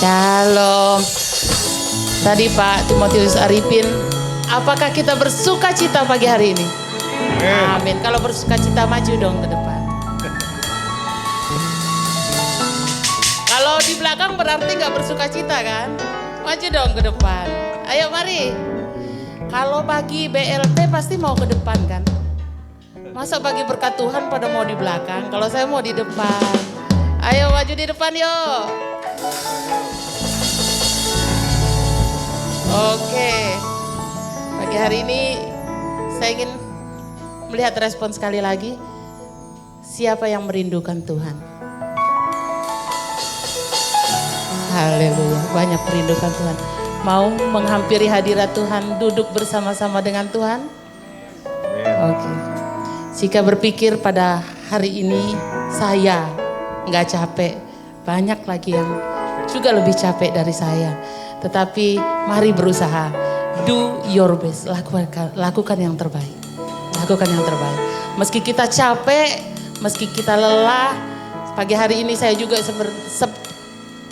Shalom. Tadi Pak Timotius Arifin, apakah kita bersuka cita pagi hari ini? Amin. Kalau bersuka cita maju dong ke depan. Kalau di belakang berarti nggak bersuka cita kan? Maju dong ke depan. Ayo mari. Kalau bagi BLT pasti mau ke depan kan? Masa bagi berkat Tuhan pada mau di belakang? Kalau saya mau di depan. Ayo maju di depan yuk. Oke. Pagi hari ini saya ingin melihat respon sekali lagi. Siapa yang merindukan Tuhan? Haleluya, banyak merindukan Tuhan. Mau menghampiri hadirat Tuhan, duduk bersama-sama dengan Tuhan? Oke. Jika berpikir pada hari ini saya nggak capek, banyak lagi yang juga lebih capek dari saya. Tetapi mari berusaha, do your best, lakukan yang terbaik. Lakukan yang terbaik. Meski kita capek, meski kita lelah, pagi hari ini saya juga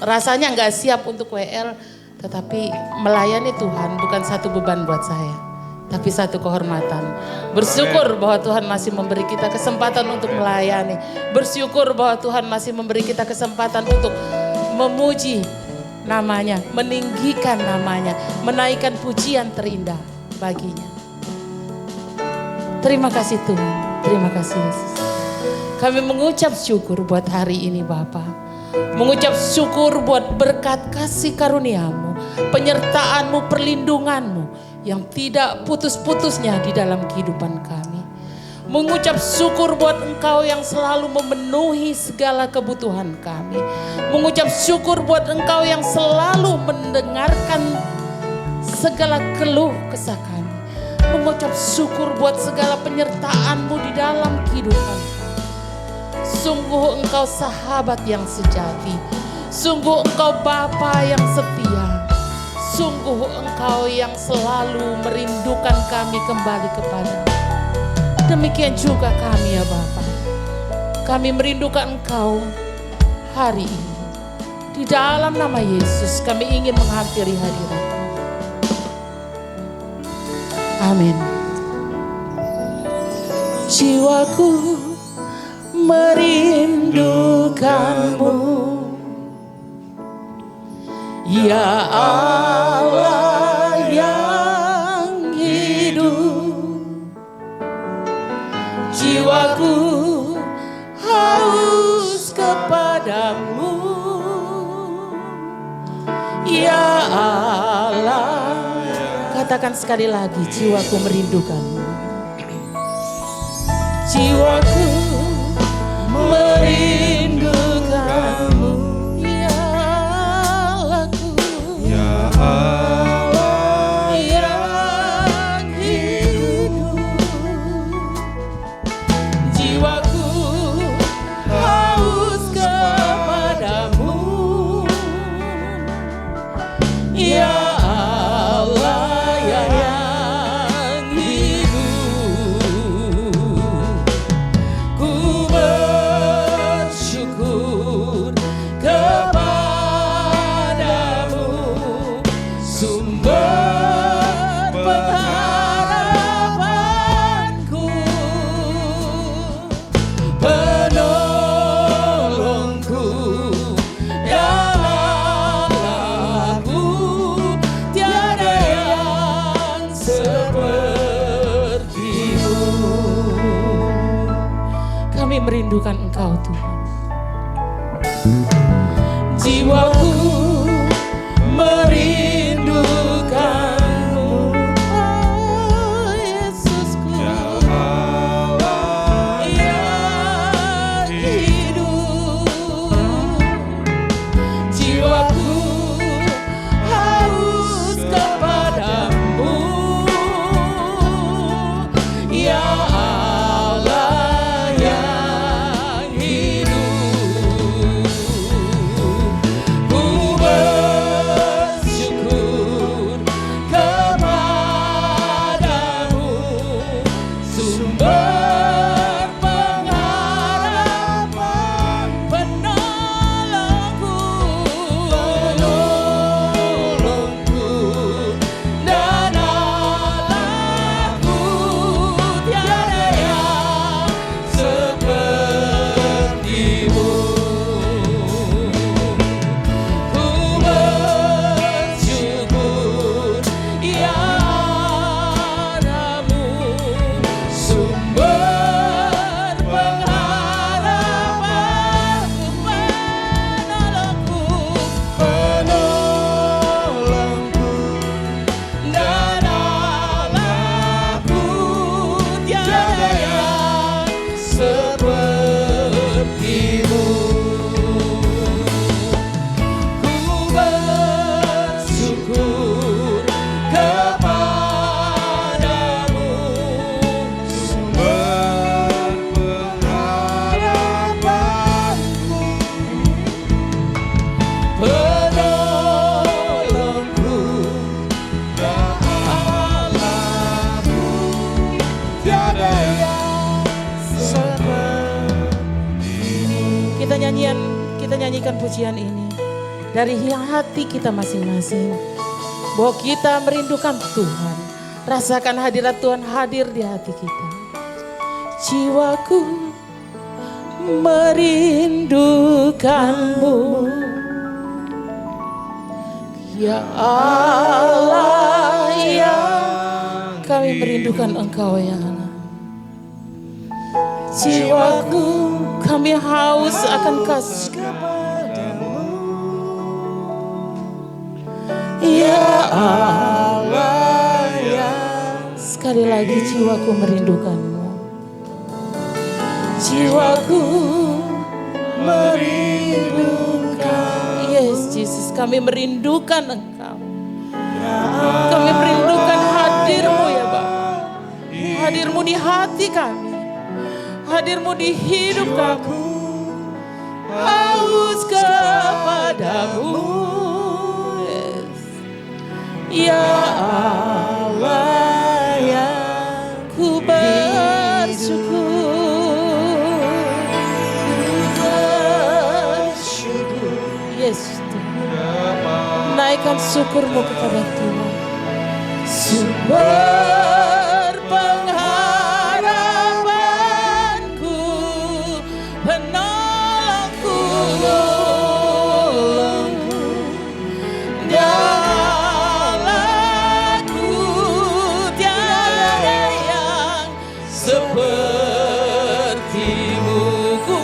rasanya nggak siap untuk WL, tetapi melayani Tuhan bukan satu beban buat saya, tapi satu kehormatan. Bersyukur bahwa Tuhan masih memberi kita kesempatan untuk melayani. Bersyukur bahwa Tuhan masih memberi kita kesempatan untuk memuji namanya, meninggikan namanya, menaikkan pujian terindah baginya. Terima kasih Tuhan, terima kasih Yesus. Kami mengucap syukur buat hari ini Bapa. Mengucap syukur buat berkat kasih karuniamu, penyertaanmu, perlindunganmu yang tidak putus-putusnya di dalam kehidupan kami. Mengucap syukur buat Engkau yang selalu memenuhi segala kebutuhan kami. Mengucap syukur buat Engkau yang selalu mendengarkan segala keluh kesah kami. Mengucap syukur buat segala penyertaan-Mu di dalam kehidupan kami. Sungguh Engkau sahabat yang sejati. Sungguh Engkau Bapa yang setia. Sungguh Engkau yang selalu merindukan kami kembali kepada-Mu. Demikian juga kami ya Bapa. Kami merindukan Engkau hari ini. Di dalam nama Yesus kami ingin menghampiri hadirat-Mu. Amin. Jiwaku merindukanmu, ya Allah yang hidup. Jiwaku haus kepadamu, ya Allah. Katakan sekali lagi, jiwaku merindukanmu. Jiwaku merindukanmu, ya Allahku, ya Allah yang hidup. Jiwaku haus kepadamu, ya Allah yang hidup. Ku bersyukur kepadamu, sumber pengharapanku, penolongku dalam aku, tiada yang sepertimu. Kami merindukan Engkau Tuhan. Jiwaku merindukanmu, oh Yesusku, yang hidup. Jiwaku haus kepadamu, ya Allah yang hidup. Ku Kita nyanyikan pujian ini dari hati kita masing-masing, bahwa kita merindukan Tuhan. Rasakan hadirat Tuhan hadir di hati kita. Jiwaku merindukanmu, ya Allah, ya kami merindukan Engkau ya Allah. Jiwaku kami haus akan kasih kepadamu, ya Allah, ya. Sekali lagi jiwaku merindukanmu. Jiwaku merindukan. Yes, Jesus, kami merindukan Engkau. Kami merindukan hadir-Mu ya Bapa. Hadir-Mu di hati kami. Hadir-Mu di hidup kami. Haus kepadamu. Yes. Ya Allah, ya ku bersyukur. Yes, Tuhan. Naikkan syukur-Mu kepada Tuhan. Sumber pengharapanku, penolongku, Allahku, tiada yang seperti-Mu. Ku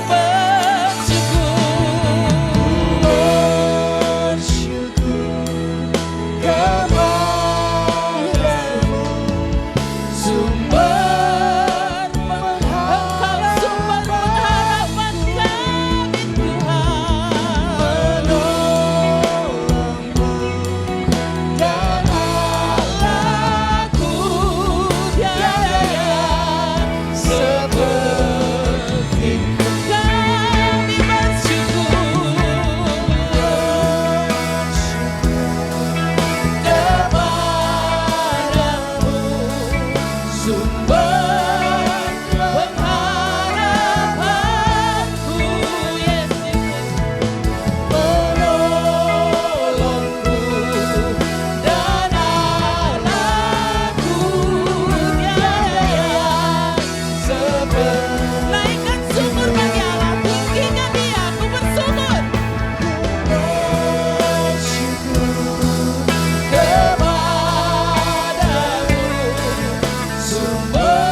sumber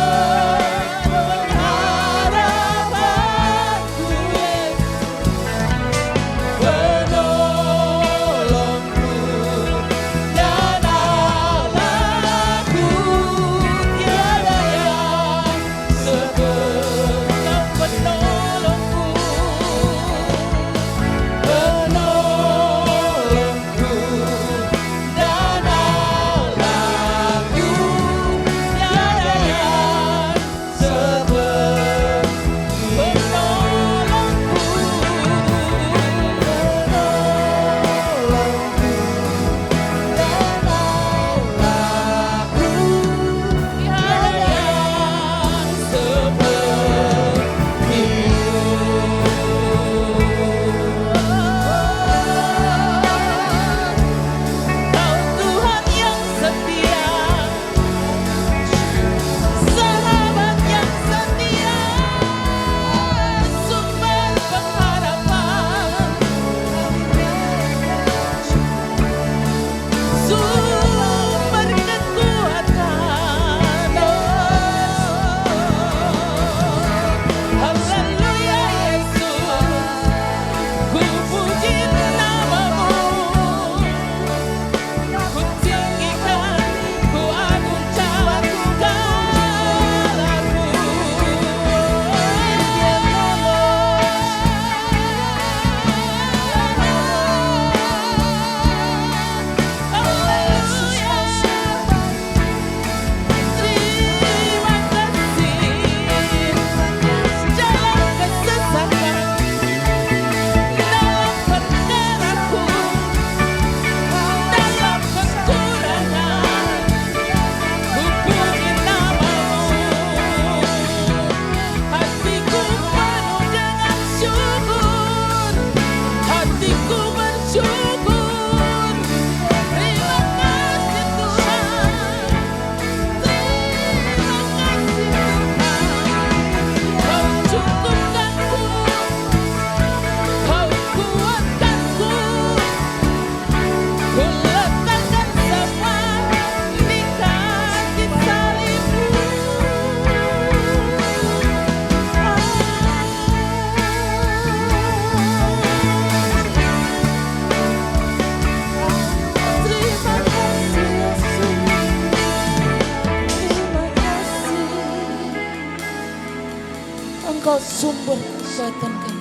Engkau sumber kekuatan kami.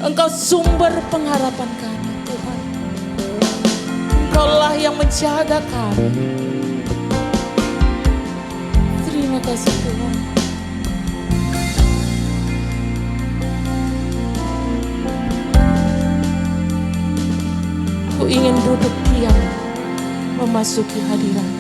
Engkau sumber pengharapan kami, Tuhan. Engkaulah yang menjaga kami. Terima kasih Tuhan. Aku ingin duduk diam memasuki hadirat.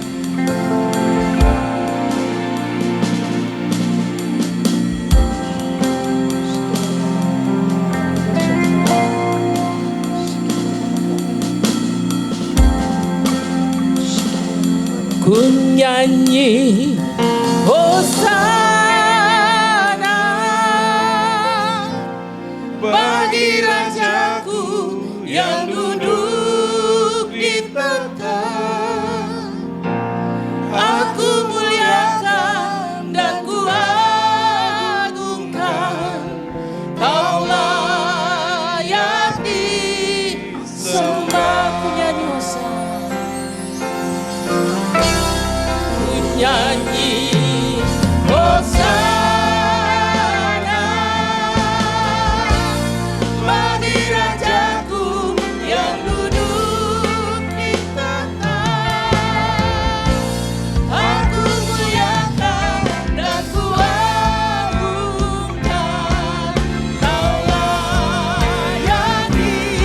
Ku nyanyi Hosana bagi Rajaku yang duduk di tahta. Aku muliakan dan ku agungkan, Kau layak disembah. Ku nyanyi Hosana, nyanyi Hosana bagi Rajaku yang duduk di tahta. Aku muliakan dan ku agungkan, Kau layak disembah.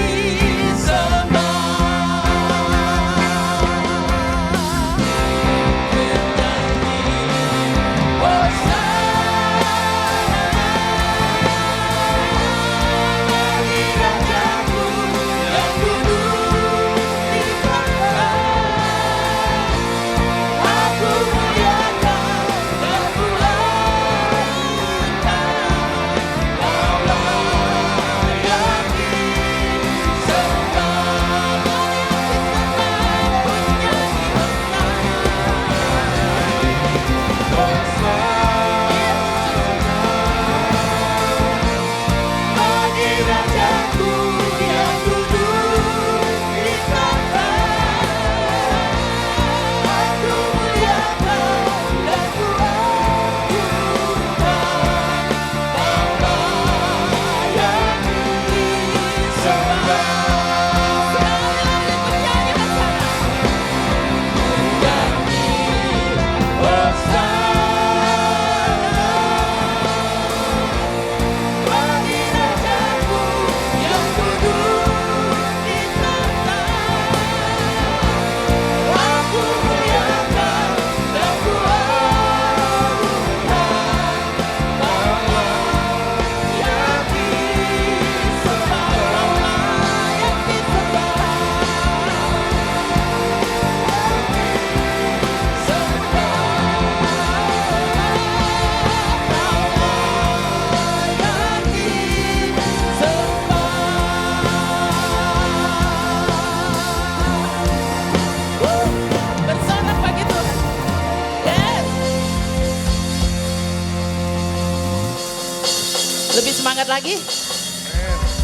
Lebih semangat lagi?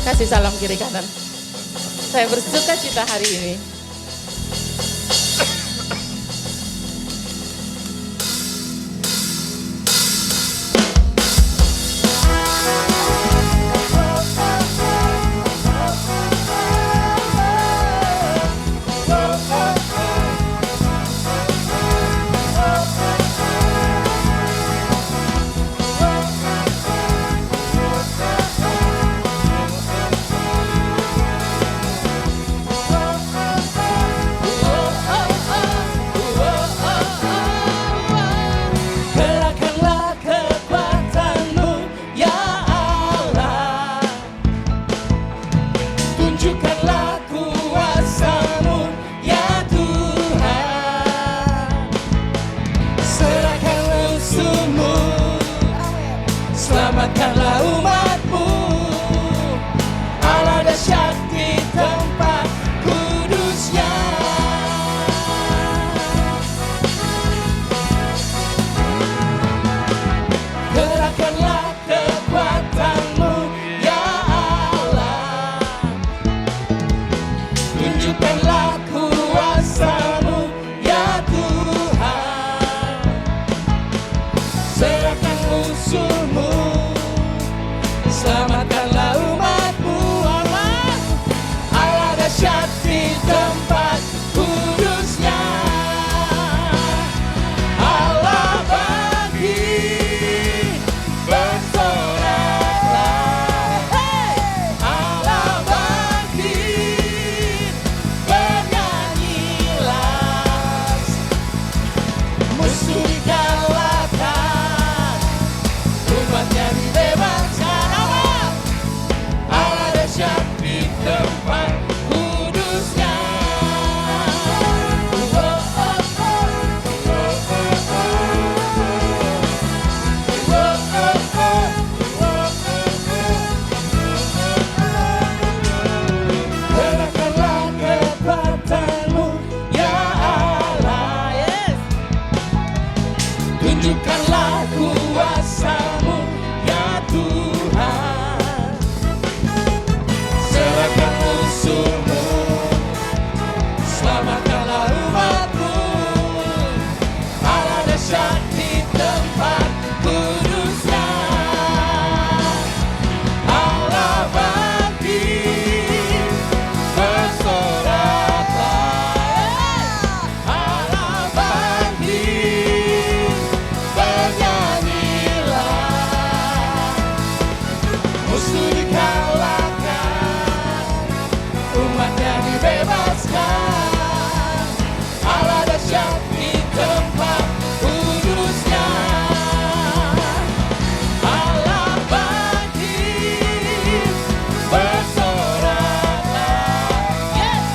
Kasih salam kiri kanan. Saya bersuka cita hari ini. Selamatkanlah umatmu, Allah dahsyat di tempat kudusnya. Gerakkanlah kekuatanmu ya Allah, tunjukkanlah kuasamu ya Tuhan, serahkan musuhmu musuh dikalahkan, umatnya dibebaskan. Allah dahsyat di tempat kudusnya. Gerakkanlah kekuatan-Mu ya Allah, yes. Tunjukkanlah kuasa-Mu ya Tuhan. Serahkan musuh-Mu, selamatkanlah umat-Mu. Allah dahsyat di tempat kudusnya. Allah bangkit, bersoraklah. Allah bangkit, bernyanyilah. Musuh dikalahkan, umatnya dibebaskan. Allah dahsyat di tempat kudusnya. Allah bangkit, bersoraklah. Yes.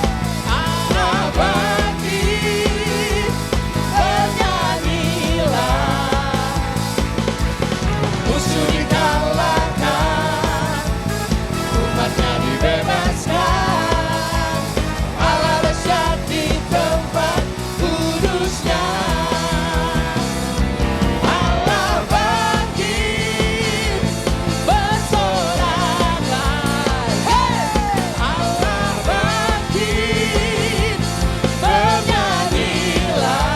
Allah bangkit, bernyanyilah. Musuh dikalahkan, umatnya dibebaskan. Allah dahsyat di tempat kudusnya. Allah bangkit, bersoraklah. Hey! Allah bangkit, bernyanyilah.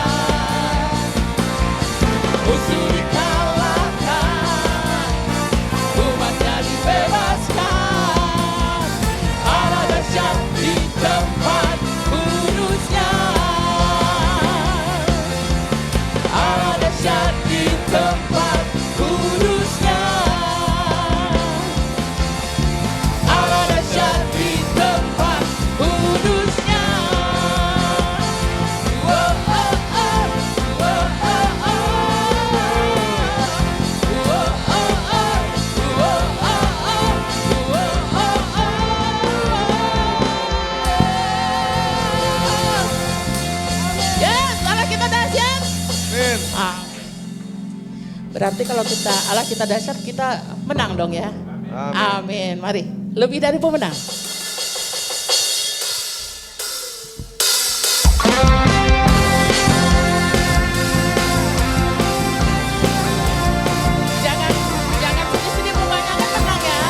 Musuh dikalahkan, umatnya dibebaskan. Allah dahsyat di tempat kudusnya. Allah dahsyat di tempat kudusnya. Allah dahsyat di tempat kudusnya. Oh, oh, oh. Oh, oh, oh. Yes, Allah kita dahsyat. Berarti kalau Allah kita dahsyat, kita menang dong ya. Amin. Mari, lebih dari pemenang. Jangan sini-sini mukanya tenang ya.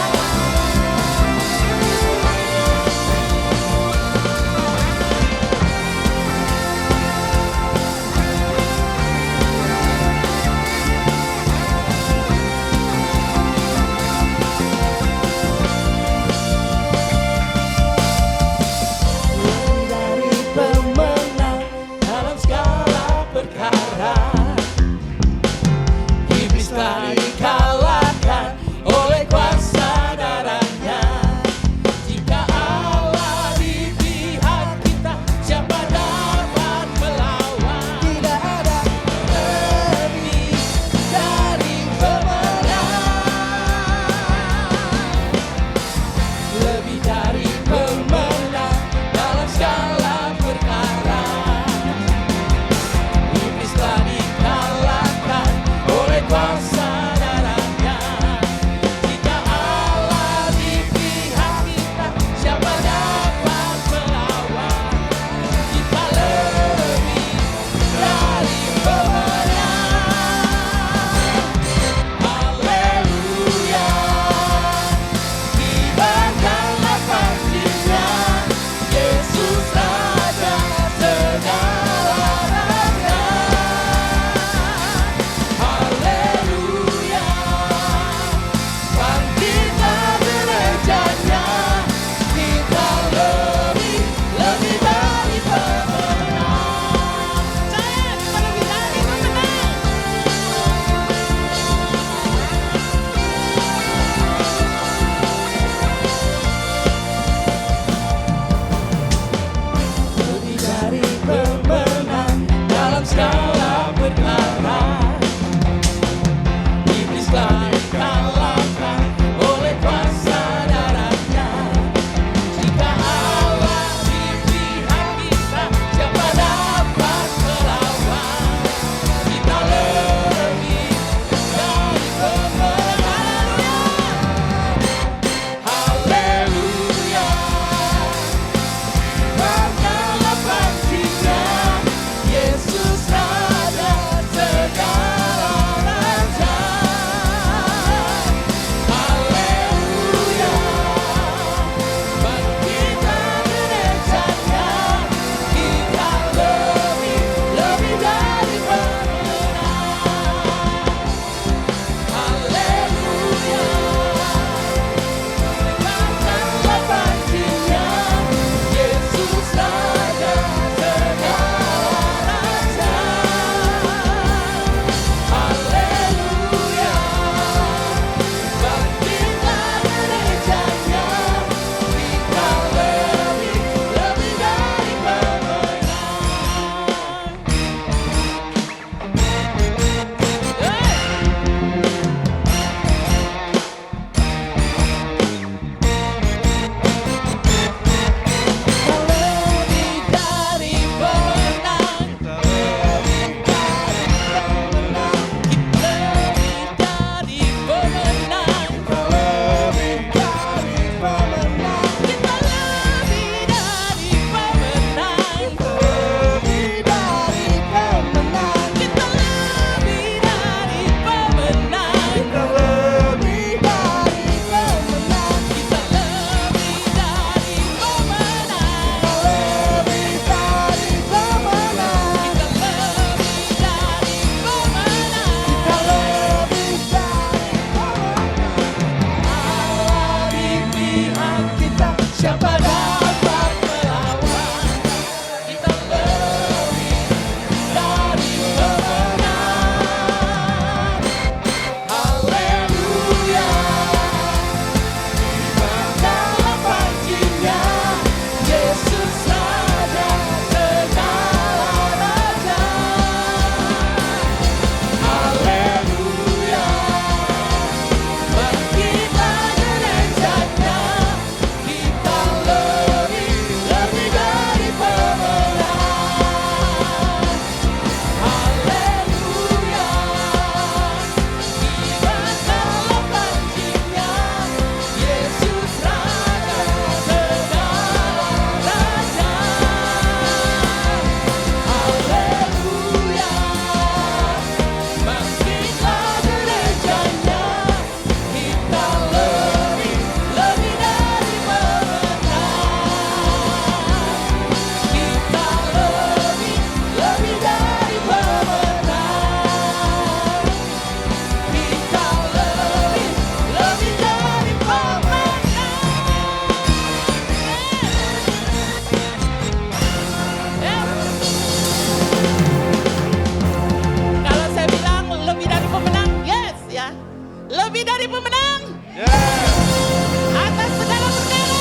Atas segala perkara.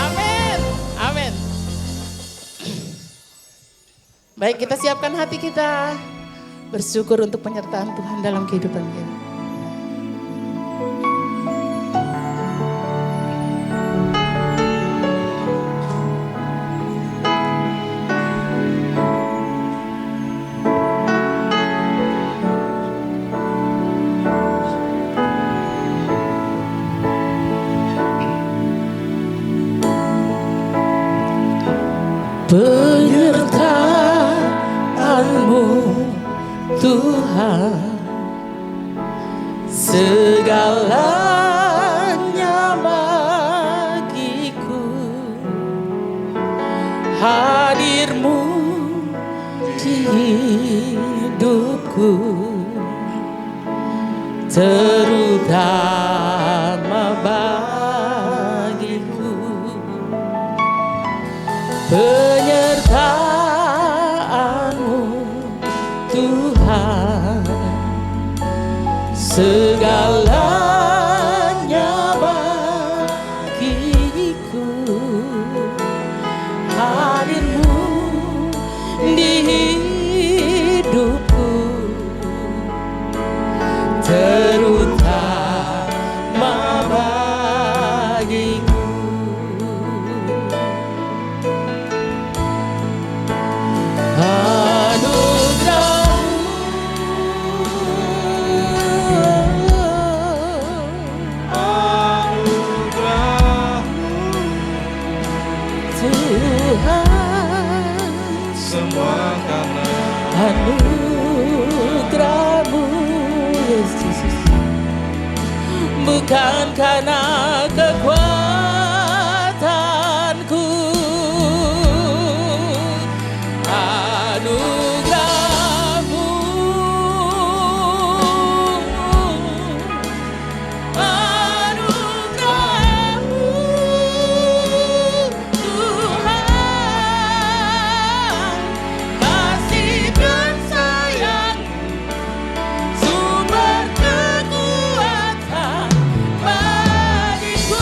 Amin. Amin. Baik, kita siapkan hati kita. Bersyukur untuk penyertaan Tuhan dalam kehidupan kita. Penyertaan-Mu Tuhan, segalanya bagiku. Hadir-Mu di hidupku, terutama bagiku. Penyertaan-Mu Tuhan, segalanya bagiku. Hadir-Mu di hidupku, terutama bagiku. Anugerah-Mu Yesus, bukan karena kekuatanku. Anugerah-Mu, anugerah-Mu Tuhan, kasih dan sayang, sumber kekuatan bagiku.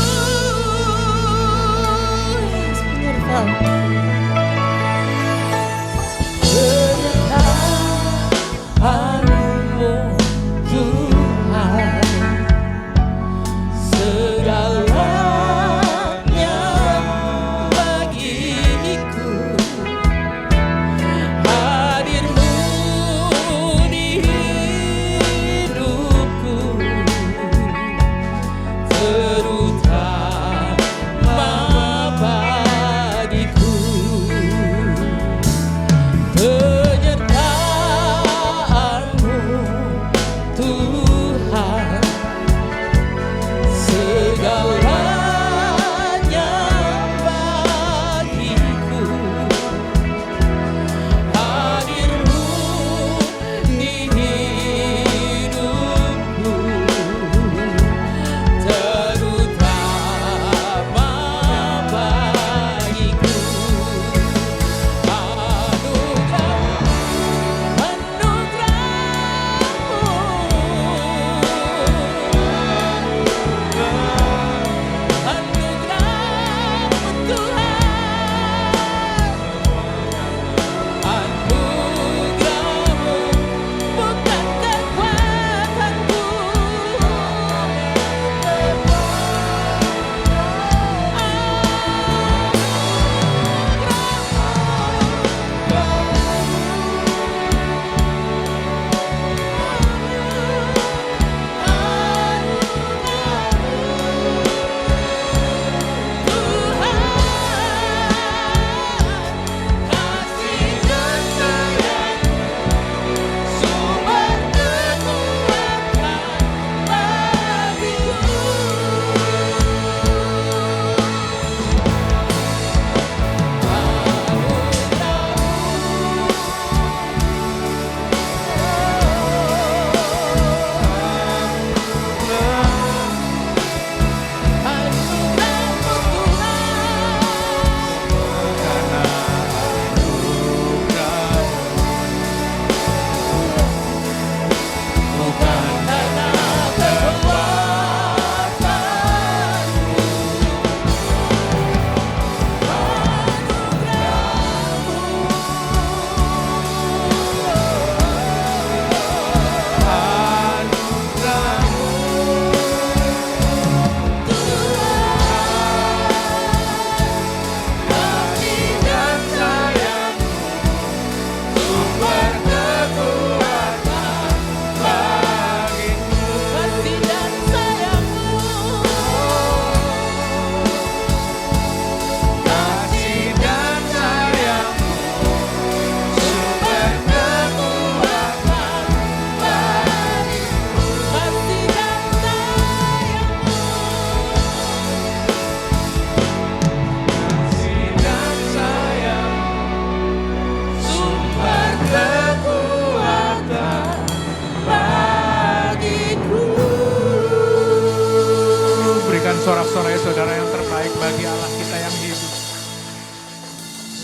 saudara yang terbaik bagi Allah kita yang hidup.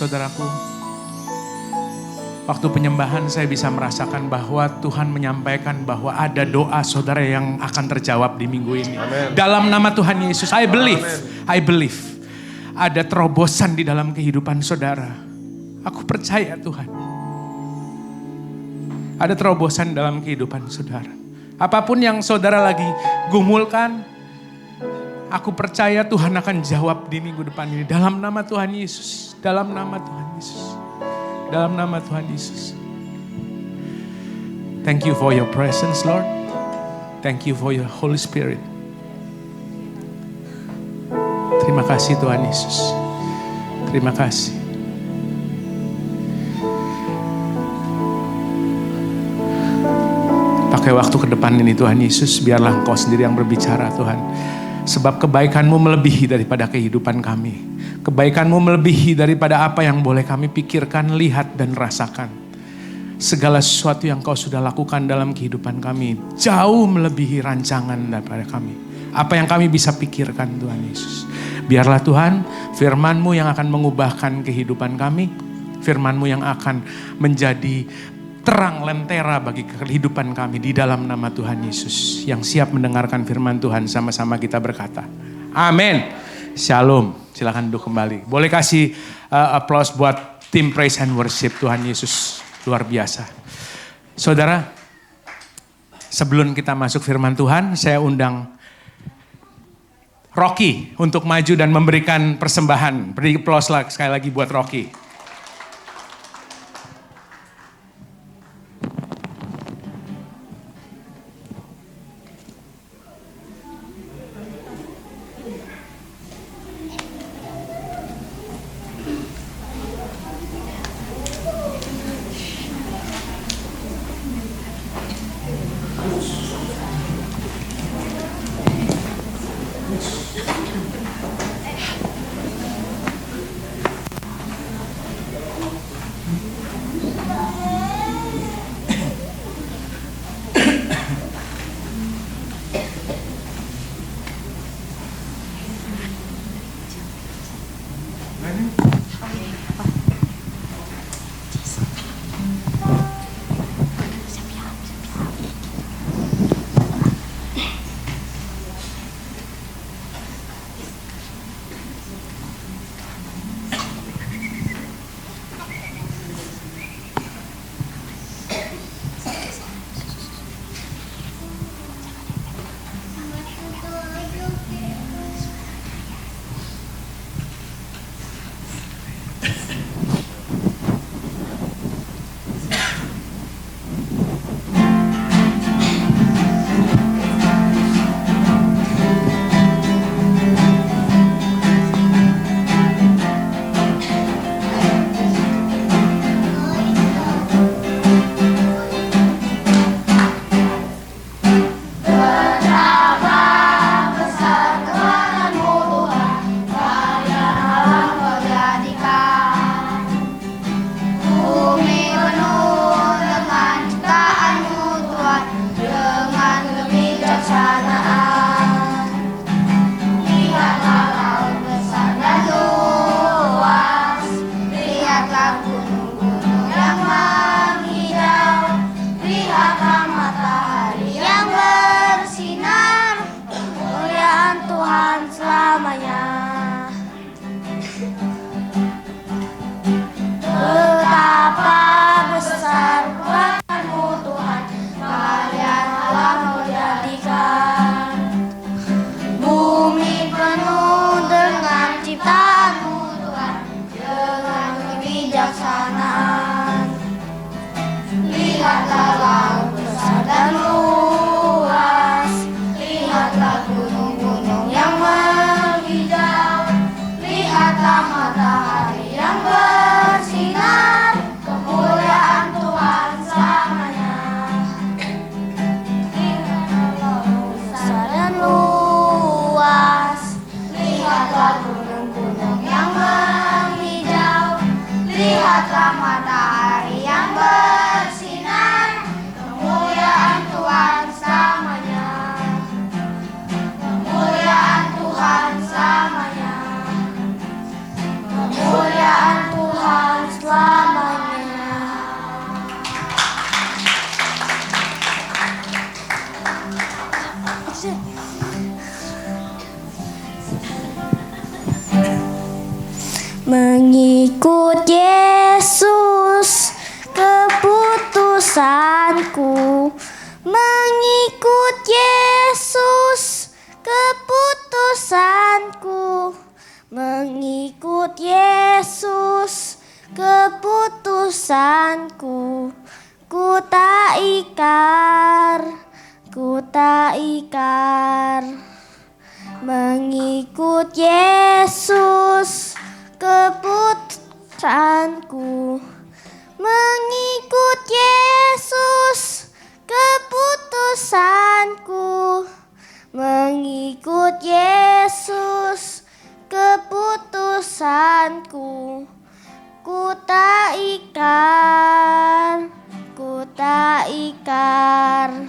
Saudaraku, waktu penyembahan saya bisa merasakan bahwa Tuhan menyampaikan bahwa ada doa saudara yang akan terjawab di minggu ini. Amen. Dalam nama Tuhan Yesus, I believe. Amen. I believe. Ada terobosan di dalam kehidupan saudara. Aku percaya Tuhan. Ada terobosan dalam kehidupan saudara. Apapun yang saudara lagi gumulkan, aku percaya Tuhan akan jawab di minggu depan ini. Dalam nama Tuhan Yesus. Dalam nama Tuhan Yesus. Dalam nama Tuhan Yesus. Thank you for your presence, Lord. Thank you for your Holy Spirit. Terima kasih Tuhan Yesus. Terima kasih. Pakai waktu ke depan ini Tuhan Yesus, biarlah Engkau sendiri yang berbicara Tuhan. Sebab kebaikan-Mu melebihi daripada kehidupan kami. Kebaikan-Mu melebihi daripada apa yang boleh kami pikirkan, lihat dan rasakan. Segala sesuatu yang Kau sudah lakukan dalam kehidupan kami jauh melebihi rancangan daripada kami. Apa yang kami bisa pikirkan Tuhan Yesus. Biarlah Tuhan firman-Mu yang akan mengubahkan kehidupan kami. Firman-Mu yang akan menjadi terang lentera bagi kehidupan kami di dalam nama Tuhan Yesus. Yang siap mendengarkan firman Tuhan sama-sama kita berkata. Amin. Shalom. Silakan duduk kembali. Boleh kasih applause buat tim praise and worship Tuhan Yesus. Luar biasa. Saudara, sebelum kita masuk firman Tuhan, saya undang Rocky untuk maju dan memberikan persembahan. Beri applause sekali lagi buat Rocky. Mengikut Yesus keputusanku, mengikut Yesus keputusanku, mengikut Yesus keputusanku. Ku tak ikar, ku tak ikar. Mengikut Yesus keputusanku, mengikut Yesus keputusanku, mengikut Yesus keputusanku. Ku tak ikar, ku tak ikar.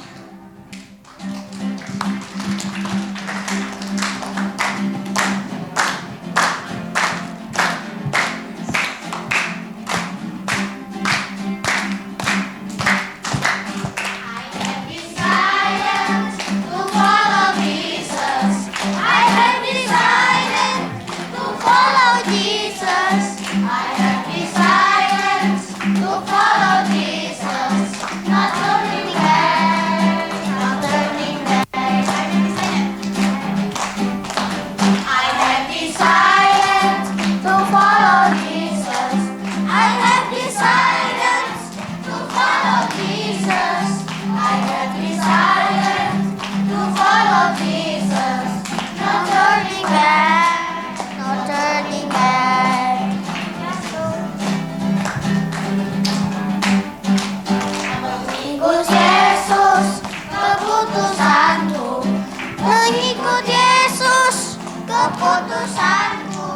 Keputusanku,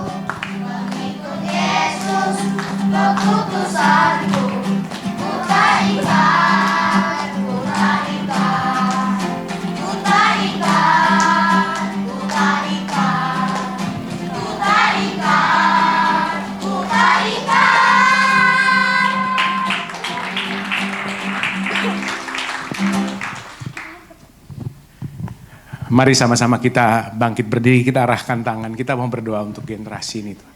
mengikut Yesus keputusanku. Ku tak ikar, ku tak ikar, ku tak ikar, ku tak ikar, ku tak ikar, ku tak ikar. Mari sama-sama kita bangkit berdiri, kita arahkan tangan, kita mau berdoa untuk generasi ini Tuhan.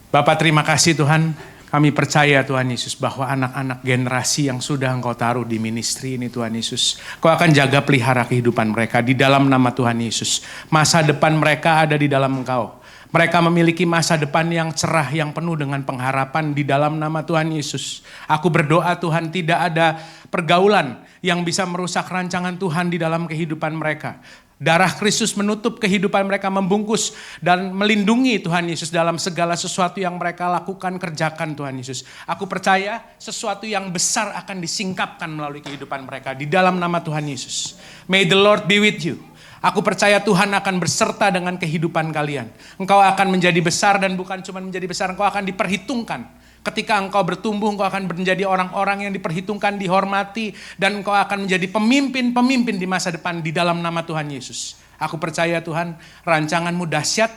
Bapak terima kasih Tuhan, kami percaya Tuhan Yesus bahwa anak-anak generasi yang sudah Engkau taruh di ministry ini Tuhan Yesus, Kau akan jaga pelihara kehidupan mereka di dalam nama Tuhan Yesus. Masa depan mereka ada di dalam Engkau. Mereka memiliki masa depan yang cerah, yang penuh dengan pengharapan di dalam nama Tuhan Yesus. Aku berdoa Tuhan tidak ada pergaulan yang bisa merusak rancangan Tuhan di dalam kehidupan mereka. Darah Kristus menutup kehidupan mereka, membungkus dan melindungi Tuhan Yesus dalam segala sesuatu yang mereka lakukan, kerjakan Tuhan Yesus. Aku percaya sesuatu yang besar akan disingkapkan melalui kehidupan mereka di dalam nama Tuhan Yesus. May the Lord be with you. Aku percaya Tuhan akan berserta dengan kehidupan kalian. Engkau akan menjadi besar dan bukan cuma menjadi besar, engkau akan diperhitungkan. Ketika engkau bertumbuh, engkau akan menjadi orang-orang yang diperhitungkan, dihormati, dan engkau akan menjadi pemimpin-pemimpin di masa depan di dalam nama Tuhan Yesus. Aku percaya Tuhan, rancanganmu dahsyat,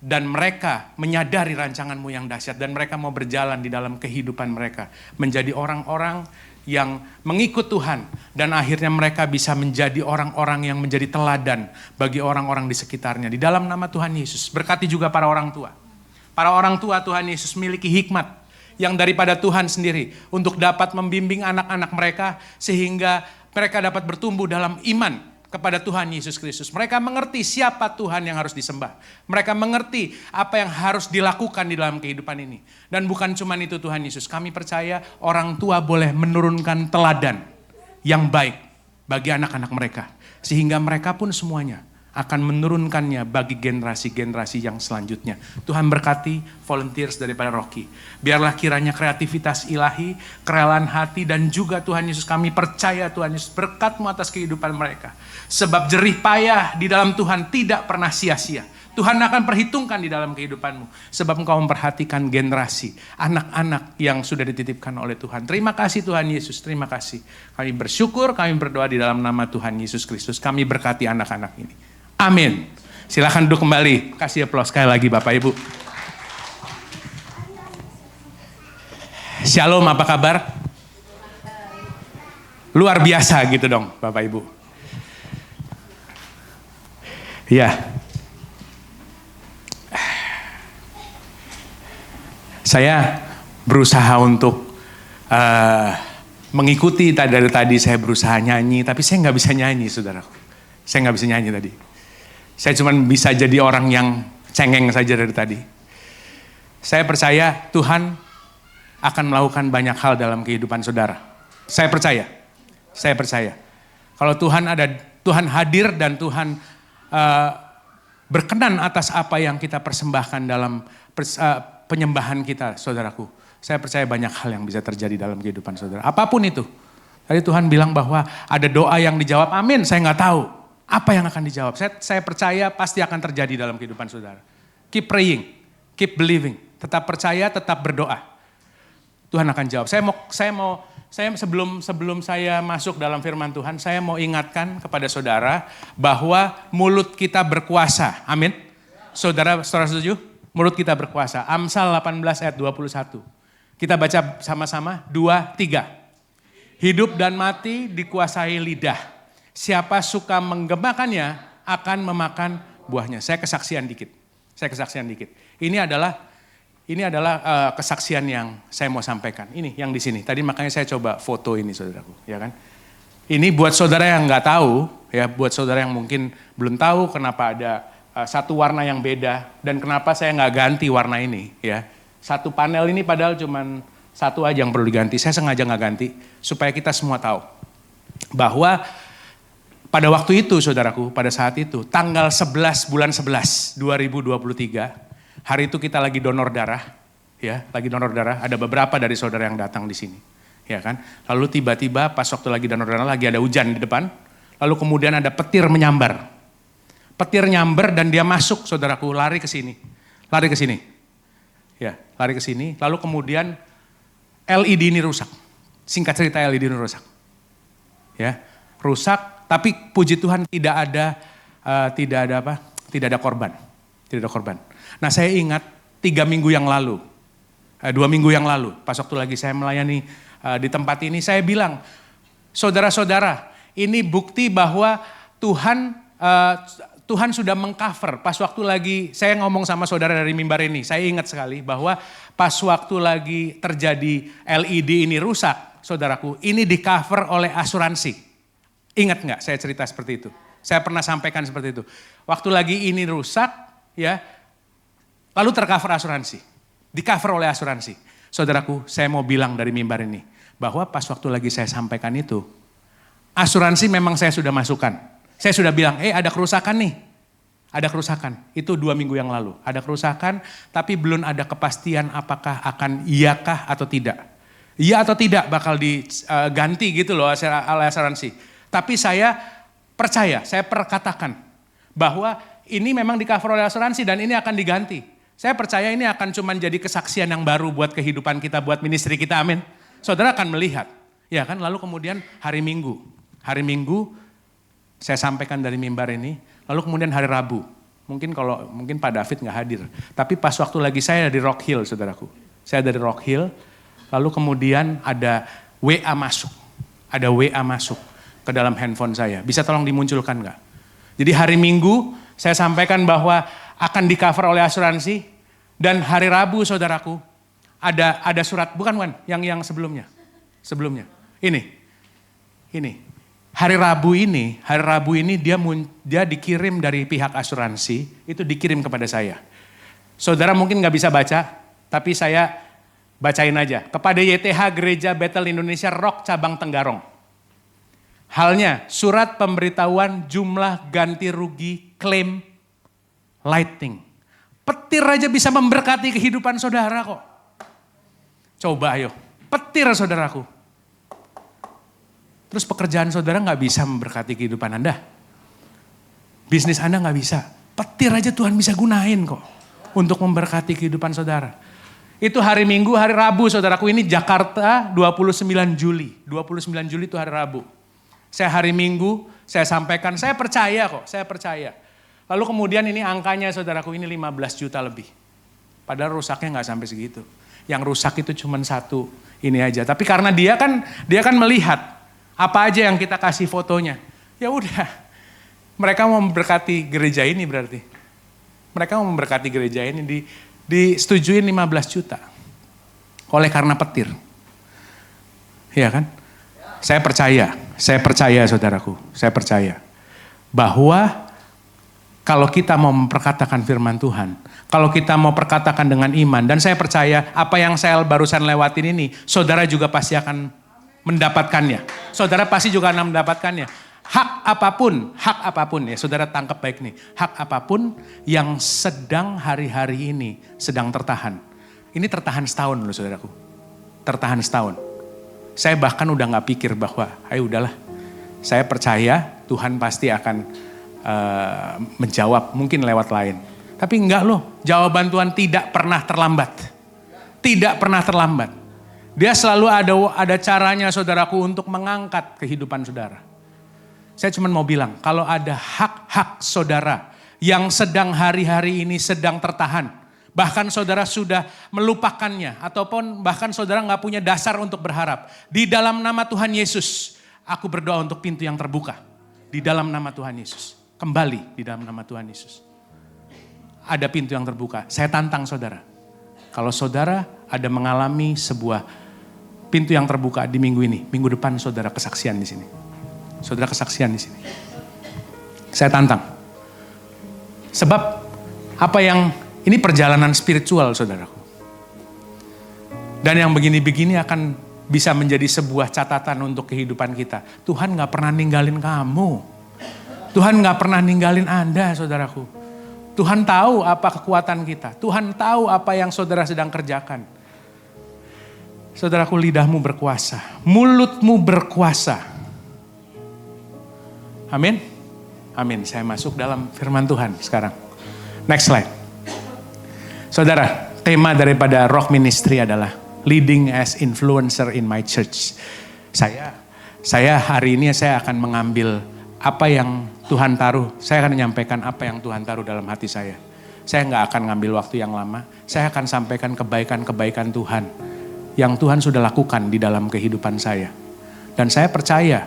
dan mereka menyadari rancanganmu yang dahsyat, dan mereka mau berjalan di dalam kehidupan mereka, menjadi orang-orang yang mengikut Tuhan, dan akhirnya mereka bisa menjadi orang-orang yang menjadi teladan bagi orang-orang di sekitarnya. Di dalam nama Tuhan Yesus, berkati juga para orang tua. Para orang tua Tuhan Yesus miliki hikmat yang daripada Tuhan sendiri untuk dapat membimbing anak-anak mereka sehingga mereka dapat bertumbuh dalam iman kepada Tuhan Yesus Kristus. Mereka mengerti siapa Tuhan yang harus disembah. Mereka mengerti apa yang harus dilakukan di dalam kehidupan ini. Dan bukan cuma itu Tuhan Yesus, kami percaya orang tua boleh menurunkan teladan yang baik bagi anak-anak mereka. Sehingga mereka pun semuanya akan menurunkannya bagi generasi-generasi yang selanjutnya. Tuhan berkati volunteers daripada Rocky. Biarlah kiranya kreativitas ilahi, kerelaan hati, dan juga Tuhan Yesus, kami percaya Tuhan Yesus berkat-Mu atas kehidupan mereka. Sebab jerih payah di dalam Tuhan tidak pernah sia-sia. Tuhan akan perhitungkan di dalam kehidupanmu. Sebab Engkau memperhatikan generasi, anak-anak yang sudah dititipkan oleh Tuhan. Terima kasih Tuhan Yesus, terima kasih. Kami bersyukur, kami berdoa di dalam nama Tuhan Yesus Kristus. Kami berkati anak-anak ini. Amin. Silakan duduk kembali. Kasih aplaus sekali lagi Bapak Ibu. Shalom, apa kabar? Luar biasa gitu dong Bapak Ibu. Ya. Saya berusaha untuk mengikuti dari tadi saya berusaha nyanyi, tapi saya nggak bisa nyanyi, saudaraku. Saya nggak bisa nyanyi tadi. Saya cuma bisa jadi orang yang cengeng saja dari tadi. Saya percaya Tuhan akan melakukan banyak hal dalam kehidupan saudara. Saya percaya. Kalau Tuhan hadir dan Tuhan berkenan atas apa yang kita persembahkan dalam penyembahan kita, saudaraku. Saya percaya banyak hal yang bisa terjadi dalam kehidupan saudara. Apapun itu. Tadi Tuhan bilang bahwa ada doa yang dijawab, amin. Saya nggak tahu apa yang akan dijawab. Saya percaya pasti akan terjadi dalam kehidupan saudara. Keep praying, keep believing. Tetap percaya, tetap berdoa. Tuhan akan jawab. Sebelum saya masuk dalam firman Tuhan, saya mau ingatkan kepada saudara bahwa mulut kita berkuasa. Amin. Saudara setuju? Mulut kita berkuasa. Amsal 18 ayat 21. Kita baca sama-sama, 2, 3. Hidup dan mati dikuasai lidah. Siapa suka menggemakannya akan memakan buahnya. Saya kesaksian dikit. Ini adalah kesaksian yang saya mau sampaikan. Ini yang di sini. Tadi makanya saya coba foto ini, saudaraku, ya kan? Ini buat saudara yang nggak tahu, ya, buat saudara yang mungkin belum tahu kenapa ada satu warna yang beda dan kenapa saya nggak ganti warna ini, ya. Satu panel ini padahal cuman satu aja yang perlu diganti. Saya sengaja nggak ganti supaya kita semua tahu bahwa pada waktu itu, saudaraku, pada saat itu tanggal 11 bulan 11 2023, hari itu kita lagi donor darah, ya, lagi donor darah. Ada beberapa dari saudara yang datang di sini, ya kan. Lalu tiba-tiba pas waktu lagi donor darah lagi ada hujan di depan, lalu kemudian ada petir menyambar. Petir nyamber dan dia masuk, saudaraku, lari ke sini. Ya, lari ke sini. Lalu kemudian LED ini rusak. Singkat cerita LED ini rusak. Ya, rusak. Tapi puji Tuhan tidak ada korban. Nah, saya ingat 2 minggu yang lalu, pas waktu lagi saya melayani di tempat ini, saya bilang, saudara-saudara, ini bukti bahwa Tuhan sudah mengcover. Pas waktu lagi saya ngomong sama saudara dari mimbar ini, saya ingat sekali bahwa pas waktu lagi terjadi LED ini rusak, saudaraku, ini di cover oleh asuransi. Ingat nggak saya cerita seperti itu? Saya pernah sampaikan seperti itu. Waktu lagi ini rusak, ya, lalu tercover asuransi. Di cover oleh asuransi. Saudaraku, saya mau bilang dari mimbar ini, bahwa pas waktu lagi saya sampaikan itu, asuransi memang saya sudah masukkan. Saya sudah bilang, ada kerusakan nih. Ada kerusakan, itu 2 minggu yang lalu. Ada kerusakan, tapi belum ada kepastian apakah akan iyakah atau tidak. Iya atau tidak bakal diganti gitu loh oleh asuransi. Tapi saya percaya, saya perkatakan bahwa ini memang di cover oleh asuransi dan ini akan diganti. Saya percaya ini akan cuma jadi kesaksian yang baru buat kehidupan kita, buat ministry kita, amin. Saudara akan melihat, ya kan. Lalu kemudian hari Minggu saya sampaikan dari mimbar ini, lalu kemudian hari Rabu, mungkin Pak David nggak hadir, tapi pas waktu lagi saya di Rock Hill, saudaraku, saya dari Rock Hill, lalu kemudian ada WA masuk ke dalam handphone saya, bisa tolong dimunculkan nggak? Jadi hari Minggu saya sampaikan bahwa akan di cover oleh asuransi, dan hari Rabu, saudaraku, ada surat, bukan yang sebelumnya, ini. Hari Rabu ini dia dikirim dari pihak asuransi, itu dikirim kepada saya. Saudara mungkin nggak bisa baca, tapi saya bacain aja. Kepada YTH Gereja Bethel Indonesia Rock Cabang Tenggarong. Halnya surat pemberitahuan jumlah ganti rugi klaim lighting. Petir aja bisa memberkati kehidupan saudara kok. Coba ayo, petir saudaraku. Terus pekerjaan saudara nggak bisa memberkati kehidupan Anda. Bisnis Anda nggak bisa. Petir aja Tuhan bisa gunain kok. Untuk memberkati kehidupan saudara. Itu hari Minggu, hari Rabu saudaraku, ini Jakarta 29 Juli. 29 Juli itu hari Rabu. Saya hari Minggu, saya sampaikan, saya percaya. Lalu kemudian ini angkanya saudaraku, ini 15 juta lebih. Padahal rusaknya nggak sampai segitu. Yang rusak itu cuma satu ini aja. Tapi karena dia kan melihat apa aja yang kita kasih fotonya. Ya udah, mereka mau memberkati gereja ini berarti. Mereka mau memberkati gereja ini disetujuin 15 juta. oleh karena petir. Iya kan? Saya percaya saudaraku, saya percaya bahwa kalau kita mau memperkatakan firman Tuhan, kalau kita mau perkatakan dengan iman, dan saya percaya apa yang saya barusan lewatin ini, saudara juga pasti akan mendapatkannya. Saudara pasti juga akan mendapatkannya. Hak apapun ya, saudara tangkap baik nih. Hak apapun yang sedang hari-hari ini sedang tertahan. Ini tertahan setahun loh saudaraku. Tertahan setahun. Saya bahkan udah gak pikir bahwa, ayo udahlah. Saya percaya Tuhan pasti akan menjawab, mungkin lewat lain. Tapi enggak loh, jawaban Tuhan tidak pernah terlambat. Tidak pernah terlambat. Dia selalu ada caranya saudaraku untuk mengangkat kehidupan saudara. Saya cuma mau bilang, kalau ada hak-hak saudara yang sedang hari-hari ini sedang tertahan, bahkan saudara sudah melupakannya, ataupun bahkan saudara gak punya dasar untuk berharap. Di dalam nama Tuhan Yesus, aku berdoa untuk pintu yang terbuka. Di dalam nama Tuhan Yesus. Kembali di dalam nama Tuhan Yesus. Ada pintu yang terbuka. Saya tantang saudara. Kalau saudara ada mengalami sebuah pintu yang terbuka di minggu ini. Minggu depan saudara kesaksian di sini. Saudara kesaksian di sini. Saya tantang. Sebab apa yang ini perjalanan spiritual saudaraku. Dan yang begini-begini akan bisa menjadi sebuah catatan untuk kehidupan kita. Tuhan gak pernah ninggalin kamu. Tuhan gak pernah ninggalin Anda saudaraku. Tuhan tahu apa kekuatan kita. Tuhan tahu apa yang saudara sedang kerjakan. Saudaraku, lidahmu berkuasa. Mulutmu berkuasa. Amin. Amin. Saya masuk dalam firman Tuhan sekarang. Next slide. Saudara, tema daripada Rock Ministry adalah leading as influencer in my church. Saya hari ini saya akan mengambil apa yang Tuhan taruh, saya akan menyampaikan apa yang Tuhan taruh dalam hati saya. Saya nggak akan ngambil waktu yang lama, saya akan sampaikan kebaikan-kebaikan Tuhan yang Tuhan sudah lakukan di dalam kehidupan saya. Dan saya percaya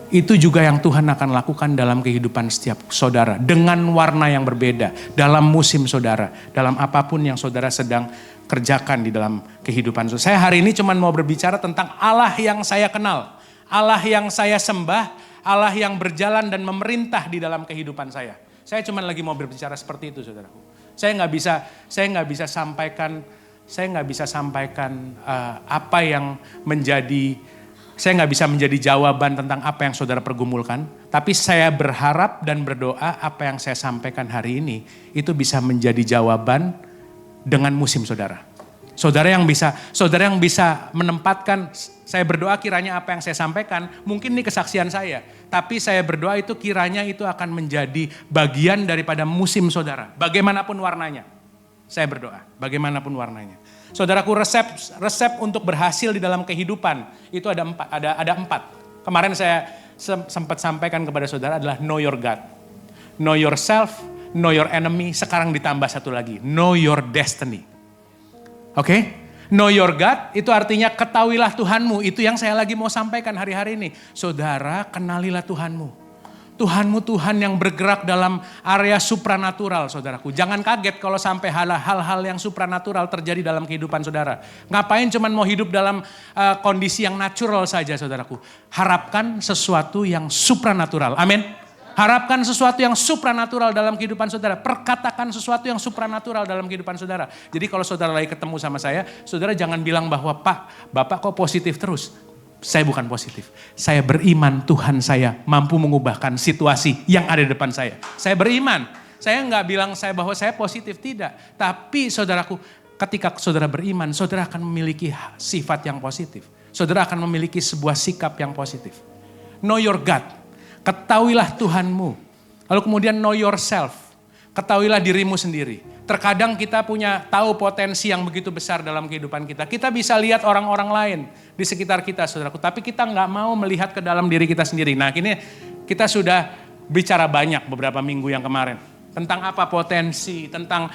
itu juga yang Tuhan akan lakukan dalam kehidupan setiap saudara. Dengan warna yang berbeda, dalam musim saudara, dalam apapun yang saudara sedang kerjakan di dalam kehidupan saudara. Saya hari ini cuma mau berbicara tentang Allah yang saya kenal, Allah yang saya sembah, Allah yang berjalan dan memerintah di dalam kehidupan saya. Saya cuma lagi mau berbicara seperti itu saudaraku. Saya nggak bisa sampaikan apa yang menjadi, saya nggak bisa menjadi jawaban tentang apa yang saudara pergumulkan. Tapi saya berharap dan berdoa apa yang saya sampaikan hari ini itu bisa menjadi jawaban dengan musim saudara. Saudara yang bisa menempatkan, saya berdoa kiranya apa yang saya sampaikan, mungkin ini kesaksian saya. Tapi saya berdoa itu kiranya itu akan menjadi bagian daripada musim saudara. Bagaimanapun warnanya. Saya berdoa, bagaimanapun warnanya. Saudaraku, resep untuk berhasil di dalam kehidupan itu ada empat. Kemarin saya sempat sampaikan kepada saudara adalah know your God. Know yourself, know your enemy, sekarang ditambah satu lagi, know your destiny. Oke, know your God itu artinya ketahuilah Tuhanmu. Itu yang saya lagi mau sampaikan hari-hari ini. Saudara, kenalilah Tuhanmu. Tuhanmu Tuhan yang bergerak dalam area supranatural saudaraku. Jangan kaget kalau sampai hal-hal yang supranatural terjadi dalam kehidupan saudara. Ngapain cuman mau hidup dalam kondisi yang natural saja saudaraku. Harapkan sesuatu yang supranatural. Amin. Harapkan sesuatu yang supranatural dalam kehidupan saudara. Perkatakan sesuatu yang supranatural dalam kehidupan saudara. Jadi kalau saudara lagi ketemu sama saya, saudara jangan bilang bahwa Pak, Bapak kok positif terus. Saya bukan positif. Saya beriman Tuhan saya mampu mengubahkan situasi yang ada di depan saya. Saya beriman. Saya nggak bilang bahwa saya positif, tidak. Tapi saudaraku, ketika saudara beriman, saudara akan memiliki sifat yang positif. Saudara akan memiliki sebuah sikap yang positif. Know your God. Ketahuilah Tuhanmu. Lalu kemudian know yourself. Ketahuilah dirimu sendiri. Terkadang kita punya tahu potensi yang begitu besar dalam kehidupan kita. Kita bisa lihat orang-orang lain di sekitar kita saudaraku. Tapi kita nggak mau melihat ke dalam diri kita sendiri. Nah kini kita sudah bicara banyak beberapa minggu yang kemarin. Tentang apa potensi, tentang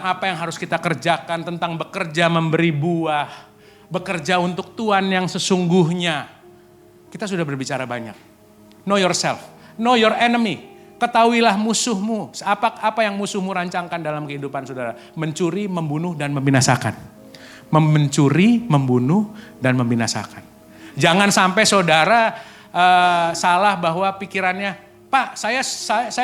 apa yang harus kita kerjakan. Tentang bekerja memberi buah. Bekerja untuk Tuhan yang sesungguhnya. Kita sudah berbicara banyak. Know yourself, know your enemy. Ketahuilah musuhmu. Apa yang musuhmu rancangkan dalam kehidupan saudara? Mencuri, membunuh, dan membinasakan. mencuri, membunuh, dan membinasakan. Jangan sampai saudara salah bahwa pikirannya, Pak, saya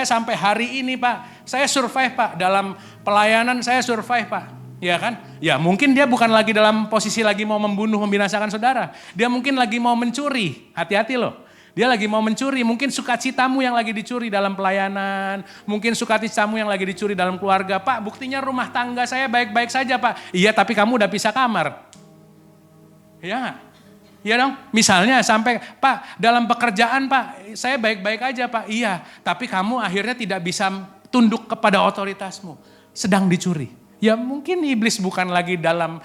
sampai hari ini Pak, saya survive Pak, dalam pelayanan saya survive Pak. Ya kan? Ya mungkin dia bukan lagi dalam posisi lagi mau membunuh, membinasakan saudara. Dia mungkin lagi mau mencuri, hati-hati loh. Dia lagi mau mencuri, mungkin sukacitamu yang lagi dicuri dalam pelayanan. Mungkin sukacitamu yang lagi dicuri dalam keluarga. Pak, buktinya rumah tangga saya baik-baik saja Pak. Iya, tapi kamu udah pisah kamar. Iya gak? Iya dong, misalnya sampai, Pak dalam pekerjaan Pak, saya baik-baik aja Pak. Iya, tapi kamu akhirnya tidak bisa tunduk kepada otoritasmu. Sedang dicuri. Ya mungkin iblis bukan lagi dalam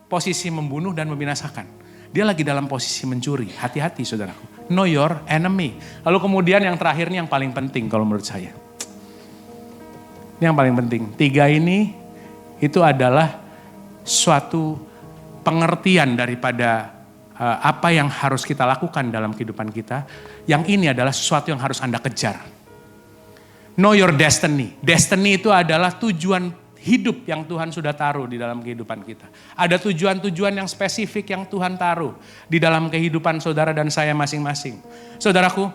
posisi membunuh dan membinasakan. Dia lagi dalam posisi mencuri. Hati-hati saudaraku. Know your enemy. Lalu kemudian yang terakhir ini yang paling penting kalau menurut saya. Ini yang paling penting. 3 ini itu adalah suatu pengertian daripada apa yang harus kita lakukan dalam kehidupan kita. Yang ini adalah sesuatu yang harus Anda kejar. Know your destiny. Destiny itu adalah tujuan hidup yang Tuhan sudah taruh di dalam kehidupan kita. Ada tujuan-tujuan yang spesifik yang Tuhan taruh di dalam kehidupan saudara dan saya masing-masing. Saudaraku,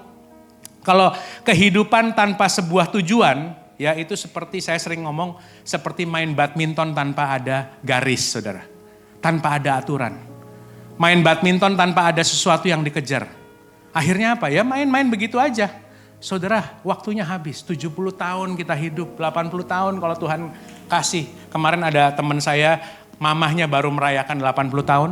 kalau kehidupan tanpa sebuah tujuan, ya itu seperti saya sering ngomong, seperti main badminton tanpa ada garis, saudara. Tanpa ada aturan. Main badminton tanpa ada sesuatu yang dikejar. Akhirnya apa? Ya main-main begitu aja. Saudara, waktunya habis. 70 tahun kita hidup, 80 tahun kalau Tuhan kasih. Kemarin ada teman saya, mamahnya baru merayakan 80 tahun.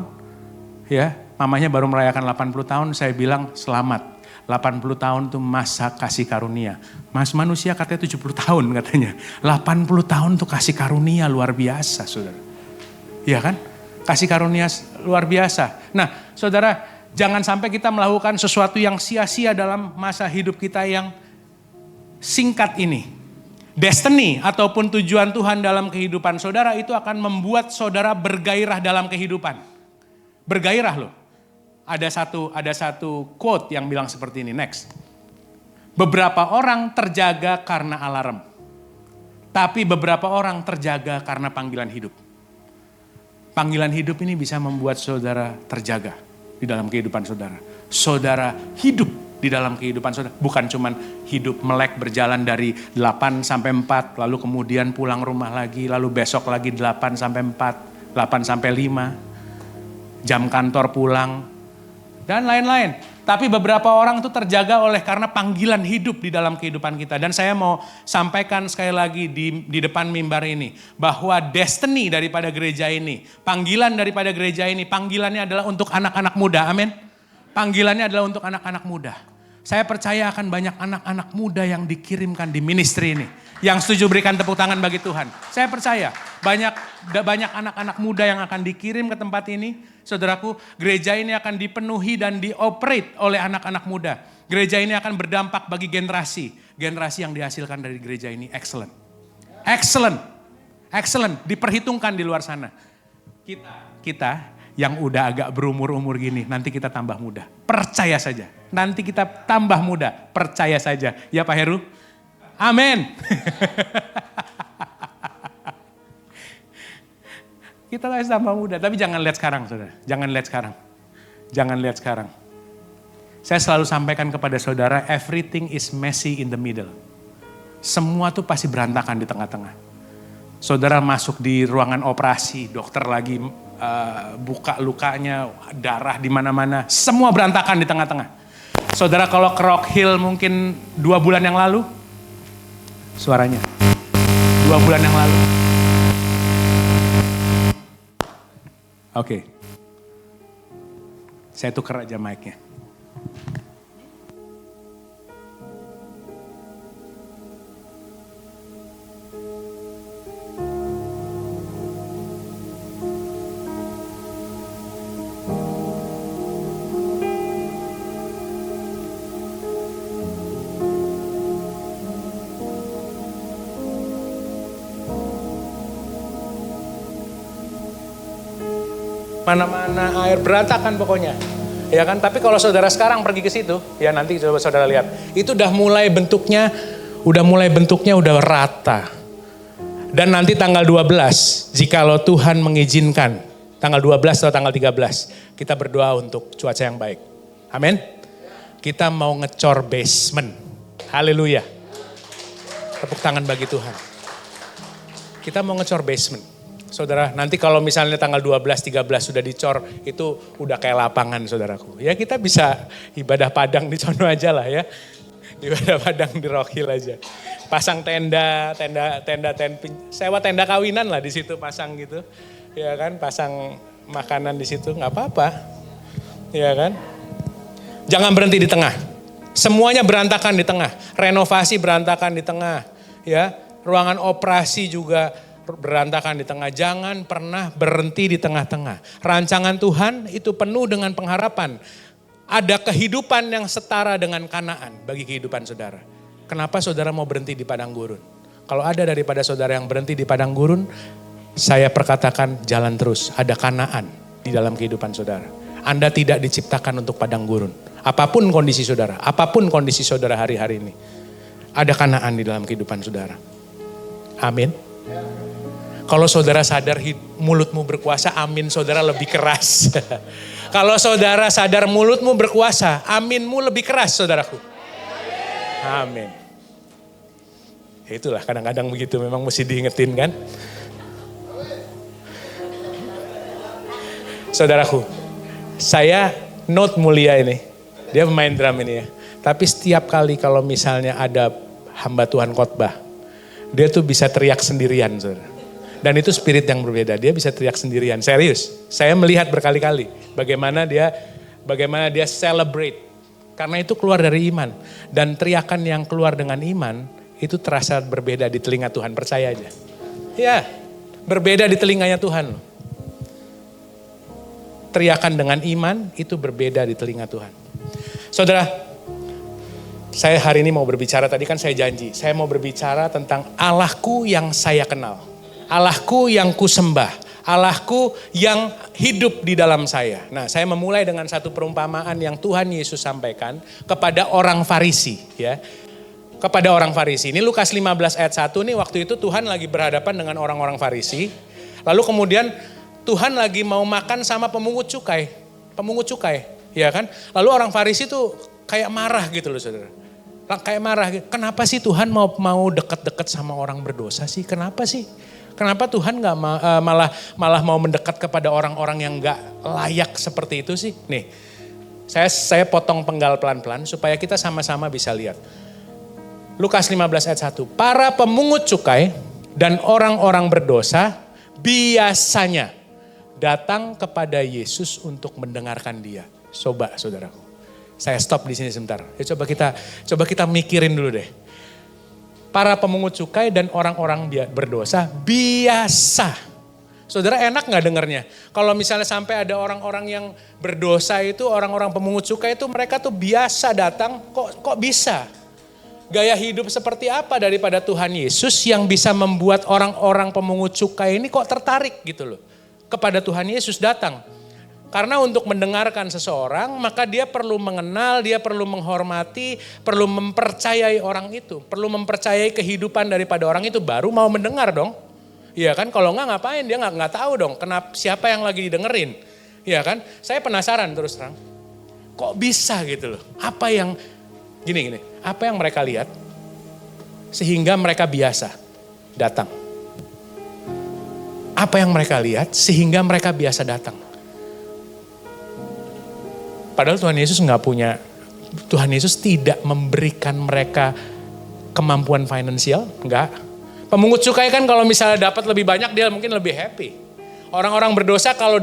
Ya, mamahnya baru merayakan 80 tahun, saya bilang selamat. 80 tahun itu masa kasih karunia. Mas manusia katanya 70 tahun katanya. 80 tahun itu kasih karunia luar biasa, saudara. Iya kan? Kasih karunia luar biasa. Nah, saudara, jangan sampai kita melakukan sesuatu yang sia-sia dalam masa hidup kita yang singkat ini. Destiny ataupun tujuan Tuhan dalam kehidupan saudara itu akan membuat saudara bergairah dalam kehidupan. Bergairah loh. Ada satu quote yang bilang seperti ini, next. Beberapa orang terjaga karena alarm. Tapi beberapa orang terjaga karena panggilan hidup. Panggilan hidup ini bisa membuat saudara terjaga di dalam kehidupan saudara. Saudara hidup di dalam kehidupan saudara. Bukan cuman hidup melek berjalan dari 8 sampai 4, lalu kemudian pulang rumah lagi, lalu besok lagi 8 sampai 4, 8 sampai 5, jam kantor pulang, dan lain-lain. Tapi beberapa orang itu terjaga karena panggilan hidup di dalam kehidupan kita. Dan saya mau sampaikan sekali lagi di depan mimbar ini, bahwa destiny daripada gereja ini, panggilan daripada gereja ini, panggilannya adalah untuk anak-anak muda, amin. Panggilannya adalah untuk anak-anak muda. Saya percaya akan banyak anak-anak muda yang dikirimkan di ministry ini. Yang setuju berikan tepuk tangan bagi Tuhan. Saya percaya banyak anak-anak muda yang akan dikirim ke tempat ini. Saudaraku, gereja ini akan dipenuhi dan dioperate oleh anak-anak muda. Gereja ini akan berdampak bagi generasi. Generasi yang dihasilkan dari gereja ini excellent. Excellent. Excellent. Diperhitungkan di luar sana. Kita yang udah agak berumur-umur gini, nanti kita tambah muda. Percaya saja. Nanti kita tambah muda. Percaya saja. Ya Pak Heru? Amin. Kita harus tambah muda. Tapi jangan lihat sekarang, saudara. Jangan lihat sekarang. Jangan lihat sekarang. Saya selalu sampaikan kepada saudara, everything is messy in the middle. Semua tuh pasti berantakan di tengah-tengah. Saudara masuk di ruangan operasi, dokter lagi buka lukanya, darah di mana-mana, semua berantakan di tengah-tengah. Saudara kalau ke Rock Hill mungkin 2 bulan yang lalu, suaranya 2 bulan yang lalu. Oke. Saya tukar aja mic-nya. Mana-mana air berantakan pokoknya. Ya kan? Tapi kalau saudara sekarang pergi ke situ, ya nanti coba saudara lihat. Itu udah mulai bentuknya udah rata. Dan nanti tanggal 12, jikalau Tuhan mengizinkan, Tanggal 12 atau tanggal 13. Kita berdoa untuk cuaca yang baik. Amin. Kita mau ngecor basement. Haleluya. Tepuk tangan bagi Tuhan. Kita mau ngecor basement. Saudara, nanti kalau misalnya tanggal 12-13 sudah dicor, itu udah kayak lapangan saudaraku. Ya kita bisa ibadah padang di sono aja lah ya. Ibadah padang di Rock Hill aja. Pasang tenda, sewa tenda kawinan lah di situ pasang gitu. Ya kan, pasang makanan di situ nggak apa-apa. Ya kan. Jangan berhenti di tengah. Semuanya berantakan di tengah. Renovasi berantakan di tengah. Ya, ruangan operasi juga berantakan di tengah. Jangan pernah berhenti di tengah-tengah. Rancangan Tuhan itu penuh dengan pengharapan. Ada kehidupan yang setara dengan Kanaan bagi kehidupan saudara. Kenapa saudara mau berhenti di padang gurun? Kalau ada daripada saudara yang berhenti di padang gurun, saya perkatakan jalan terus. Ada Kanaan di dalam kehidupan saudara. Anda tidak diciptakan untuk padang gurun. Apapun kondisi saudara hari-hari ini. Ada Kanaan di dalam kehidupan saudara. Amin. Kalau saudara sadar mulutmu berkuasa, amin saudara lebih keras. Kalau saudara sadar mulutmu berkuasa, aminmu lebih keras saudaraku. Amin. Itulah kadang-kadang begitu, memang mesti diingetin kan. Saudaraku, saya Not Mulia ini, dia pemain drum ini ya. Tapi setiap kali kalau misalnya ada hamba Tuhan khotbah, dia tuh bisa teriak sendirian saudara. Dan itu spirit yang berbeda, dia bisa teriak sendirian, serius. Saya melihat berkali-kali bagaimana dia celebrate. Karena itu keluar dari iman. Dan teriakan yang keluar dengan iman, itu terasa berbeda di telinga Tuhan, percaya aja. Ya, berbeda di telinganya Tuhan. Teriakan dengan iman, itu berbeda di telinga Tuhan. Saudara, saya hari ini mau berbicara, tadi kan saya janji. Saya mau berbicara tentang Allahku yang saya kenal. Allahku yang kusembah, Allahku yang hidup di dalam saya. Nah, saya memulai dengan satu perumpamaan yang Tuhan Yesus sampaikan kepada orang Farisi, ya. Kepada orang Farisi. Ini Lukas 15 ayat 1 nih, waktu itu Tuhan lagi berhadapan dengan orang-orang Farisi. Lalu kemudian Tuhan lagi mau makan sama pemungut cukai, ya kan? Lalu orang Farisi tuh kayak marah gitu loh, saudara. Kayak marah, kenapa sih Tuhan mau dekat-dekat sama orang berdosa sih? Kenapa sih? Kenapa Tuhan nggak malah mau mendekat kepada orang-orang yang nggak layak seperti itu sih? Nih, saya potong penggal pelan-pelan supaya kita sama-sama bisa lihat. Lukas 15 ayat 1. Para pemungut cukai dan orang-orang berdosa biasanya datang kepada Yesus untuk mendengarkan dia. Coba saudaraku, saya stop di sini sebentar. Ya, coba kita mikirin dulu deh. Para pemungut cukai dan orang-orang berdosa biasa. Saudara, enak gak dengernya? Kalau misalnya sampai ada orang-orang yang berdosa itu, orang-orang pemungut cukai itu mereka tuh biasa datang, kok bisa? Gaya hidup seperti apa daripada Tuhan Yesus yang bisa membuat orang-orang pemungut cukai ini kok tertarik gitu loh. Kepada Tuhan Yesus datang. Karena untuk mendengarkan seseorang, maka dia perlu mengenal, dia perlu menghormati, perlu mempercayai orang itu. Perlu mempercayai kehidupan daripada orang itu, baru mau mendengar dong. Iya kan, kalau enggak ngapain, dia enggak tahu dong siapa yang lagi didengerin. Iya kan, saya penasaran terus terang. Kok bisa gitu loh, apa yang mereka lihat sehingga mereka biasa datang. Apa yang mereka lihat sehingga mereka biasa datang. Padahal Tuhan Yesus tidak memberikan mereka kemampuan finansial, enggak. Pemungut cukai kan kalau misalnya dapat lebih banyak dia mungkin lebih happy. Orang-orang berdosa kalau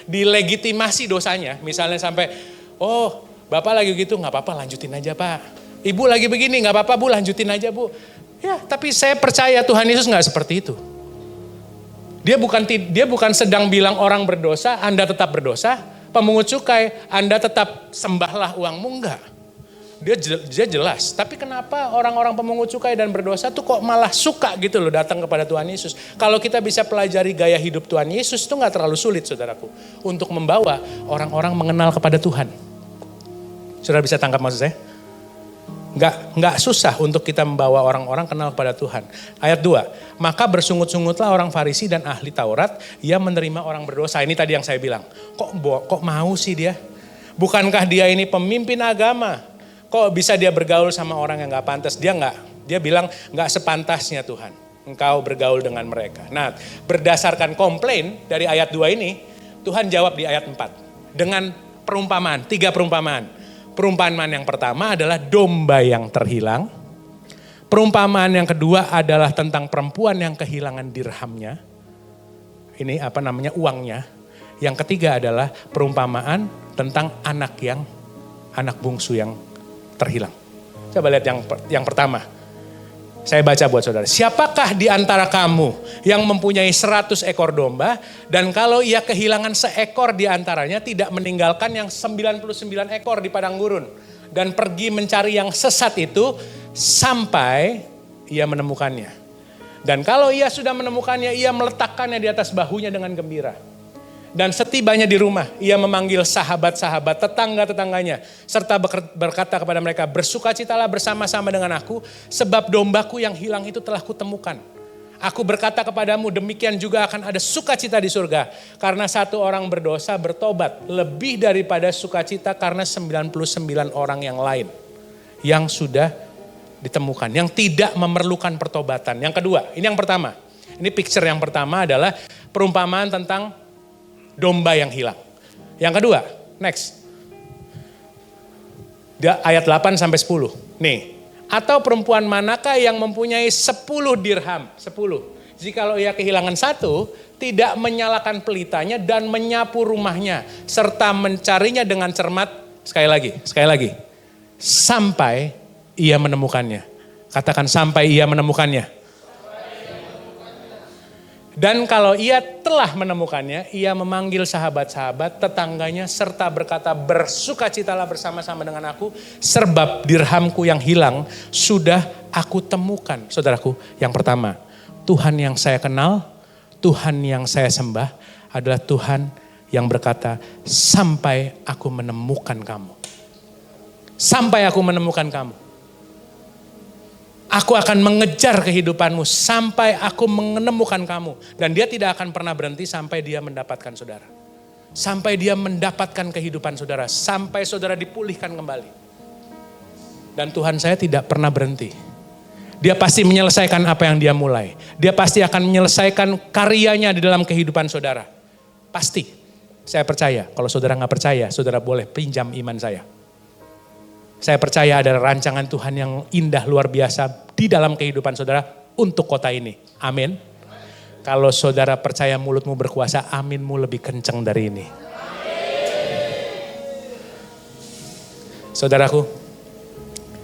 dilegitimasi dosanya, misalnya sampai, oh Bapak lagi gitu nggak apa-apa lanjutin aja Pak. Ibu lagi begini nggak apa-apa Bu lanjutin aja Bu. Ya tapi saya percaya Tuhan Yesus nggak seperti itu. Dia bukan sedang bilang orang berdosa, Anda tetap berdosa. Pemungut cukai, Anda tetap sembahlah uangmu, enggak. Dia jelas, tapi kenapa orang-orang pemungut cukai dan berdosa tuh kok malah suka gitu loh datang kepada Tuhan Yesus. Kalau kita bisa pelajari gaya hidup Tuhan Yesus itu gak terlalu sulit saudaraku. Untuk membawa orang-orang mengenal kepada Tuhan. Saudara bisa tangkap maksud saya? Nggak susah untuk kita membawa orang-orang kenal kepada Tuhan. Ayat 2, maka bersungut-sungutlah orang Farisi dan ahli Taurat yang menerima orang berdosa. Ini tadi yang saya bilang, kok mau sih dia? Bukankah dia ini pemimpin agama? Kok bisa dia bergaul sama orang yang gak pantas? Dia bilang gak sepantasnya Tuhan, engkau bergaul dengan mereka. Nah, berdasarkan komplain dari ayat 2 ini, Tuhan jawab di ayat 4 dengan perumpamaan, 3 perumpamaan. Perumpamaan yang pertama adalah domba yang terhilang. Perumpamaan yang kedua adalah tentang perempuan yang kehilangan dirhamnya. Ini uangnya. Yang ketiga adalah perumpamaan tentang anak bungsu yang terhilang. Coba lihat yang pertama. Saya baca buat saudara. Siapakah di antara kamu yang mempunyai 100 ekor domba dan kalau ia kehilangan seekor di antaranya tidak meninggalkan yang 99 ekor di padang gurun dan pergi mencari yang sesat itu sampai ia menemukannya. Dan kalau ia sudah menemukannya, ia meletakkannya di atas bahunya dengan gembira. Dan setibanya di rumah, ia memanggil sahabat-sahabat, tetangga-tetangganya, serta berkata kepada mereka, bersukacitalah bersama-sama dengan aku, sebab dombaku yang hilang itu telah kutemukan. Aku berkata kepadamu, demikian juga akan ada sukacita di surga, karena satu orang berdosa bertobat, lebih daripada sukacita karena 99 orang yang lain, yang sudah ditemukan, yang tidak memerlukan pertobatan. Yang kedua, ini yang pertama, ini picture yang pertama adalah perumpamaan tentang domba yang hilang. Yang kedua, next. Ayat 8 sampai 10. Nih, atau perempuan manakah yang mempunyai 10 dirham? 10. Jikalau ia kehilangan 1, tidak menyalakan pelitanya dan menyapu rumahnya. Serta mencarinya dengan cermat. Sekali lagi. Sampai ia menemukannya. Katakan sampai ia menemukannya. Dan kalau ia telah menemukannya, ia memanggil sahabat-sahabat, tetangganya, serta berkata, bersukacitalah bersama-sama dengan aku, sebab dirhamku yang hilang sudah aku temukan. Saudaraku, yang pertama, Tuhan yang saya kenal, Tuhan yang saya sembah adalah Tuhan yang berkata, sampai aku menemukan kamu. Sampai aku menemukan kamu. Aku akan mengejar kehidupanmu sampai aku menemukan kamu. Dan dia tidak akan pernah berhenti sampai dia mendapatkan saudara. Sampai dia mendapatkan kehidupan saudara. Sampai saudara dipulihkan kembali. Dan Tuhan saya tidak pernah berhenti. Dia pasti menyelesaikan apa yang dia mulai. Dia pasti akan menyelesaikan karyanya di dalam kehidupan saudara. Pasti. Saya percaya. Kalau saudara gak percaya, saudara boleh pinjam iman saya. Saya percaya ada rancangan Tuhan yang indah luar biasa di dalam kehidupan saudara untuk kota ini. Amin. Kalau saudara percaya mulutmu berkuasa, aminmu lebih kencang dari ini. Saudaraku,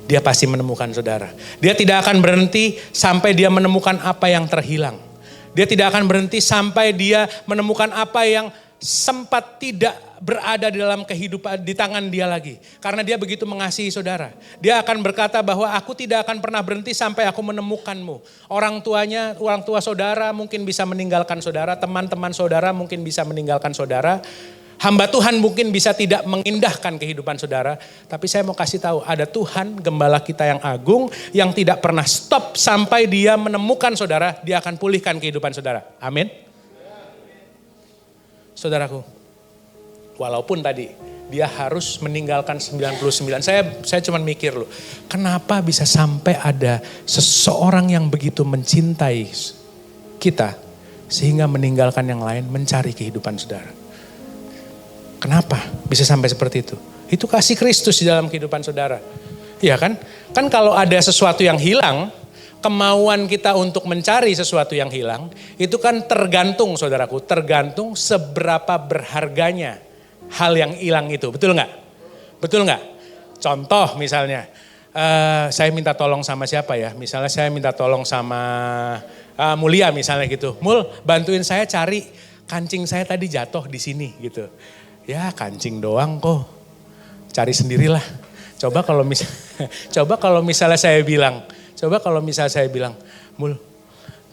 dia pasti menemukan saudara. Dia tidak akan berhenti sampai dia menemukan apa yang terhilang. Dia tidak akan berhenti sampai dia menemukan apa yang sempat tidak berada di dalam kehidupan di tangan dia lagi. Karena dia begitu mengasihi saudara. Dia akan berkata bahwa aku tidak akan pernah berhenti sampai aku menemukanmu. Orang tua saudara mungkin bisa meninggalkan saudara. Teman-teman saudara mungkin bisa meninggalkan saudara. Hamba Tuhan mungkin bisa tidak mengindahkan kehidupan saudara. Tapi saya mau kasih tahu ada Tuhan gembala kita yang agung. Yang tidak pernah stop sampai dia menemukan saudara. Dia akan pulihkan kehidupan saudara. Amin. Saudaraku, walaupun tadi dia harus meninggalkan 99. Saya cuma mikir loh, kenapa bisa sampai ada seseorang yang begitu mencintai kita sehingga meninggalkan yang lain mencari kehidupan saudara. Kenapa bisa sampai seperti itu? Itu kasih Kristus di dalam kehidupan saudara. Iya kan? Kan kalau ada sesuatu yang hilang, kemauan kita untuk mencari sesuatu yang hilang, itu kan tergantung saudaraku, tergantung seberapa berharganya hal yang hilang itu. Betul nggak? Betul nggak? Contoh misalnya, saya minta tolong sama siapa ya? Misalnya saya minta tolong sama Mulia misalnya gitu. Mul, bantuin saya cari kancing saya tadi jatuh di sini gitu. Ya kancing doang kok, cari sendirilah. Coba kalau misalnya saya bilang, Mul,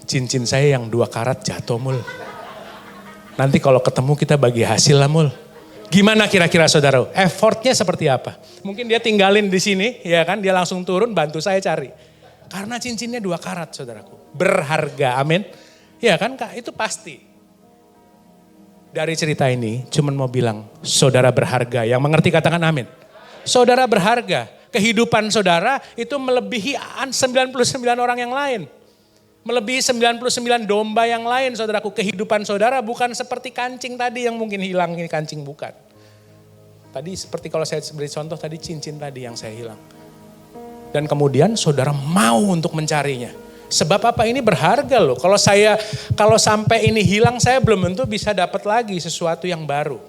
cincin saya yang 2 karat jatuh Mul. Nanti kalau ketemu kita bagi hasil lah Mul. Gimana kira-kira saudara? Effortnya seperti apa? Mungkin dia tinggalin di sini, ya kan? Dia langsung turun bantu saya cari. Karena cincinnya 2 karat saudaraku. Berharga, amin. Ya kan Kak, itu pasti. Dari cerita ini cuman mau bilang saudara berharga. Yang mengerti katakan amin. Saudara berharga. Kehidupan saudara itu melebihi 99 orang yang lain. Melebihi 99 domba yang lain saudaraku. Kehidupan saudara bukan seperti kancing tadi yang mungkin hilang, ini kancing bukan. Tadi seperti kalau saya beri contoh tadi cincin tadi yang saya hilang. Dan kemudian saudara mau untuk mencarinya. Sebab apa? Ini berharga loh. Kalau sampai ini hilang saya belum tentu bisa dapat lagi sesuatu yang baru.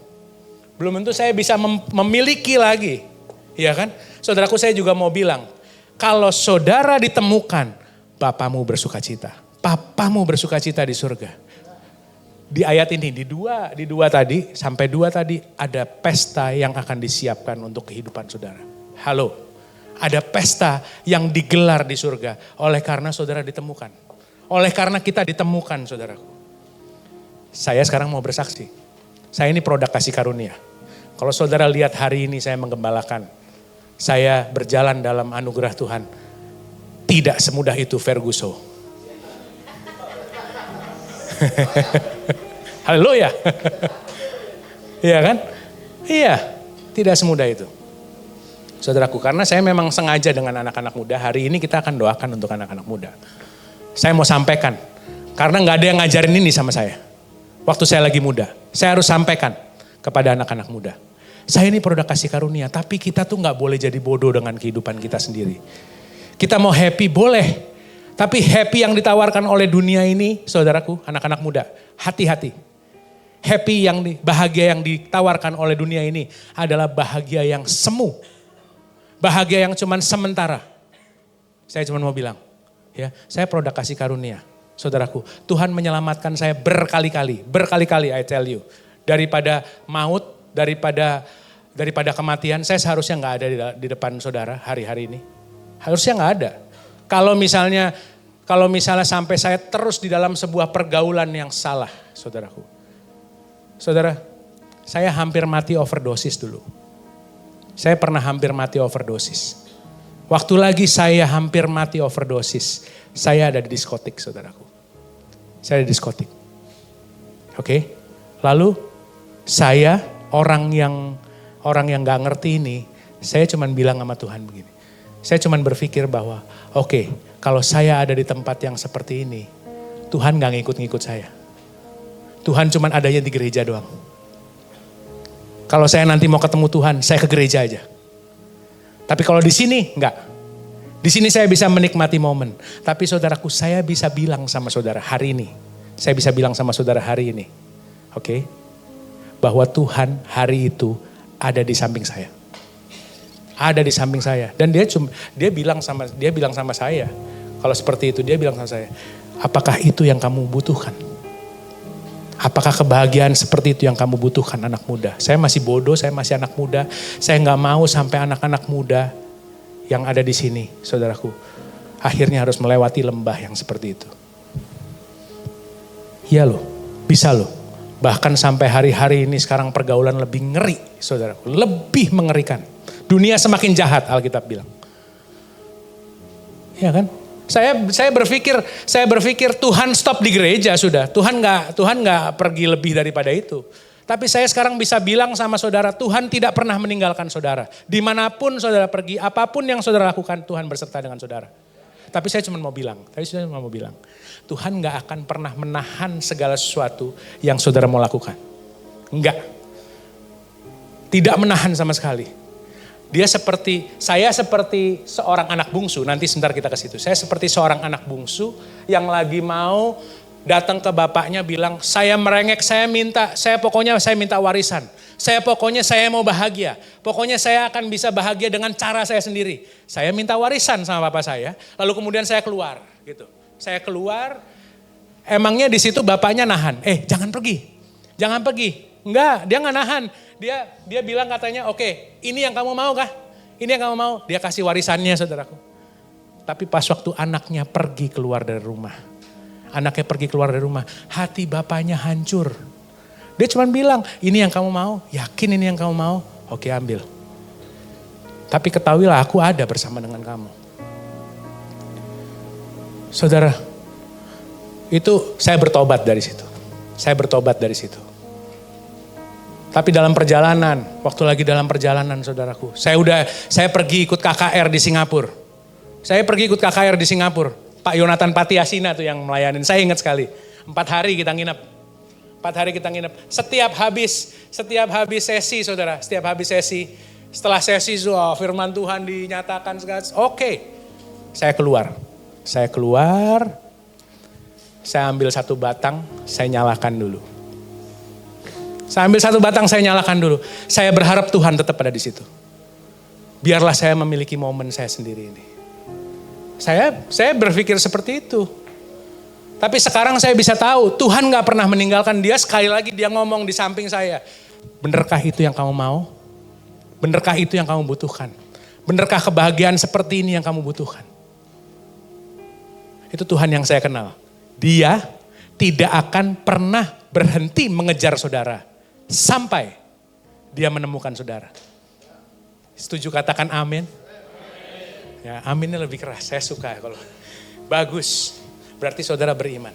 Belum tentu saya bisa memiliki lagi. Iya kan? Saudaraku saya juga mau bilang. Kalau saudara ditemukan, Bapamu bersuka cita. Papamu bersuka cita di surga. Di ayat ini, di dua tadi, sampai 2 tadi, ada pesta yang akan disiapkan untuk kehidupan saudara. Halo, ada pesta yang digelar di surga oleh karena saudara ditemukan. Oleh karena kita ditemukan saudaraku. Saya sekarang mau bersaksi. Saya ini produk kasih karunia. Kalau saudara lihat hari ini saya menggembalakan. Saya berjalan dalam anugerah Tuhan. Tidak semudah itu Ferguson. Haleluya. Iya kan? Iya, tidak semudah itu. Saudaraku, karena saya memang sengaja dengan anak-anak muda, hari ini kita akan doakan untuk anak-anak muda. Saya mau sampaikan, karena gak ada yang ngajarin ini sama saya. Waktu saya lagi muda, saya harus sampaikan kepada anak-anak muda. Saya ini produk kasih karunia, tapi kita tuh gak boleh jadi bodoh dengan kehidupan kita sendiri. Kita mau happy boleh, tapi happy yang ditawarkan oleh dunia ini, saudaraku, anak-anak muda, hati-hati. Happy bahagia yang ditawarkan oleh dunia ini adalah bahagia yang semu. Bahagia yang cuman sementara. Saya cuma mau bilang, ya, saya produk kasih karunia. Saudaraku, Tuhan menyelamatkan saya berkali-kali, I tell you. Daripada maut, daripada kematian, saya seharusnya gak ada di depan saudara hari-hari ini. Harusnya gak ada. Kalau misalnya sampai saya terus di dalam sebuah pergaulan yang salah, saudaraku. Saudara, saya hampir mati overdosis dulu. Saya pernah hampir mati overdosis. Waktu lagi saya hampir mati overdosis, saya ada di diskotik saudaraku. Saya ada di diskotik. Oke. Lalu saya orang yang gak ngerti ini, saya cuman bilang sama Tuhan begini. Saya cuman berpikir bahwa oke, kalau saya ada di tempat yang seperti ini, Tuhan gak ngikut-ngikut saya. Tuhan cuman adanya di gereja doang. Kalau saya nanti mau ketemu Tuhan, saya ke gereja aja. Tapi kalau di sini, enggak. Di sini saya bisa menikmati momen. Tapi saudaraku, saya bisa bilang sama saudara hari ini. Saya bisa bilang sama saudara hari ini. Oke? Bahwa Tuhan hari itu ada di samping saya. Ada di samping saya. Dan dia bilang sama saya. Kalau seperti itu, dia bilang sama saya. Apakah itu yang kamu butuhkan? Apakah kebahagiaan seperti itu yang kamu butuhkan anak muda? Saya masih bodoh, saya masih anak muda. Saya gak mau sampai anak-anak muda yang ada di sini, saudaraku. Akhirnya harus melewati lembah yang seperti itu. Iya loh, bisa loh. Bahkan sampai hari-hari ini sekarang pergaulan lebih ngeri, saudaraku. Lebih mengerikan. Dunia semakin jahat, Alkitab bilang. Iya kan? Saya berpikir Tuhan stop di gereja sudah. Tuhan nggak pergi lebih daripada itu. Tapi saya sekarang bisa bilang sama saudara, Tuhan tidak pernah meninggalkan saudara. Dimanapun saudara pergi, apapun yang saudara lakukan, Tuhan berserta dengan saudara. Tapi saya cuma mau bilang, Tuhan nggak akan pernah menahan segala sesuatu yang saudara mau lakukan. Enggak. Tidak menahan sama sekali. Saya seperti seorang anak bungsu, nanti sebentar kita ke situ. Saya seperti seorang anak bungsu yang lagi mau datang ke bapaknya bilang, saya merengek, saya minta warisan. Saya mau bahagia. Pokoknya saya akan bisa bahagia dengan cara saya sendiri. Saya minta warisan sama bapak saya, lalu kemudian saya keluar gitu. Saya keluar, emangnya di situ bapaknya nahan, jangan pergi. Enggak, dia nggak nahan. Dia bilang katanya, oke, ini yang kamu mau kah? Ini yang kamu mau? Dia kasih warisannya saudaraku. Tapi pas waktu anaknya pergi keluar dari rumah. Hati bapaknya hancur. Dia cuma bilang, ini yang kamu mau, yakin ini yang kamu mau, oke ambil. Tapi ketahuilah aku ada bersama dengan kamu. Saudara, itu saya bertobat dari situ. Saya bertobat dari situ. Tapi dalam perjalanan, waktu lagi dalam perjalanan saudaraku, saya pergi ikut KKR di Singapura. Saya pergi ikut KKR di Singapura. Pak Yonatan Patiasina tuh yang melayanin, saya ingat sekali. 4 hari kita nginep. 4 hari kita nginep. Setiap habis sesi saudara, setiap habis sesi, setelah sesi firman Tuhan dinyatakan segala, oke. Saya keluar, saya ambil 1 batang, saya nyalakan dulu. Saya ambil 1 batang, saya nyalakan dulu. Saya berharap Tuhan tetap ada di situ. Biarlah saya memiliki momen saya sendiri ini. Saya berpikir seperti itu. Tapi sekarang saya bisa tahu, Tuhan gak pernah meninggalkan dia. Sekali lagi dia ngomong di samping saya. Benarkah itu yang kamu mau? Benarkah itu yang kamu butuhkan? Benarkah kebahagiaan seperti ini yang kamu butuhkan? Itu Tuhan yang saya kenal. Dia tidak akan pernah berhenti mengejar saudara. Sampai dia menemukan saudara. Setuju katakan amin? Ya, aminnya lebih keras, saya suka kalau bagus. Berarti saudara beriman.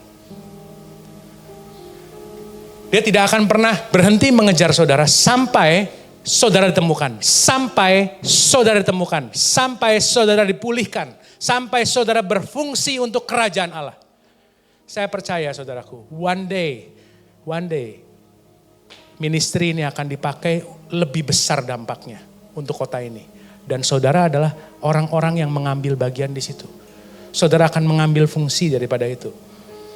Dia tidak akan pernah berhenti mengejar saudara sampai saudara ditemukan. Sampai saudara ditemukan. Sampai saudara dipulihkan. Sampai saudara berfungsi untuk kerajaan Allah. Saya percaya saudaraku, one day, ministry ini akan dipakai lebih besar dampaknya untuk kota ini. Dan saudara adalah orang-orang yang mengambil bagian di situ. Saudara akan mengambil fungsi daripada itu.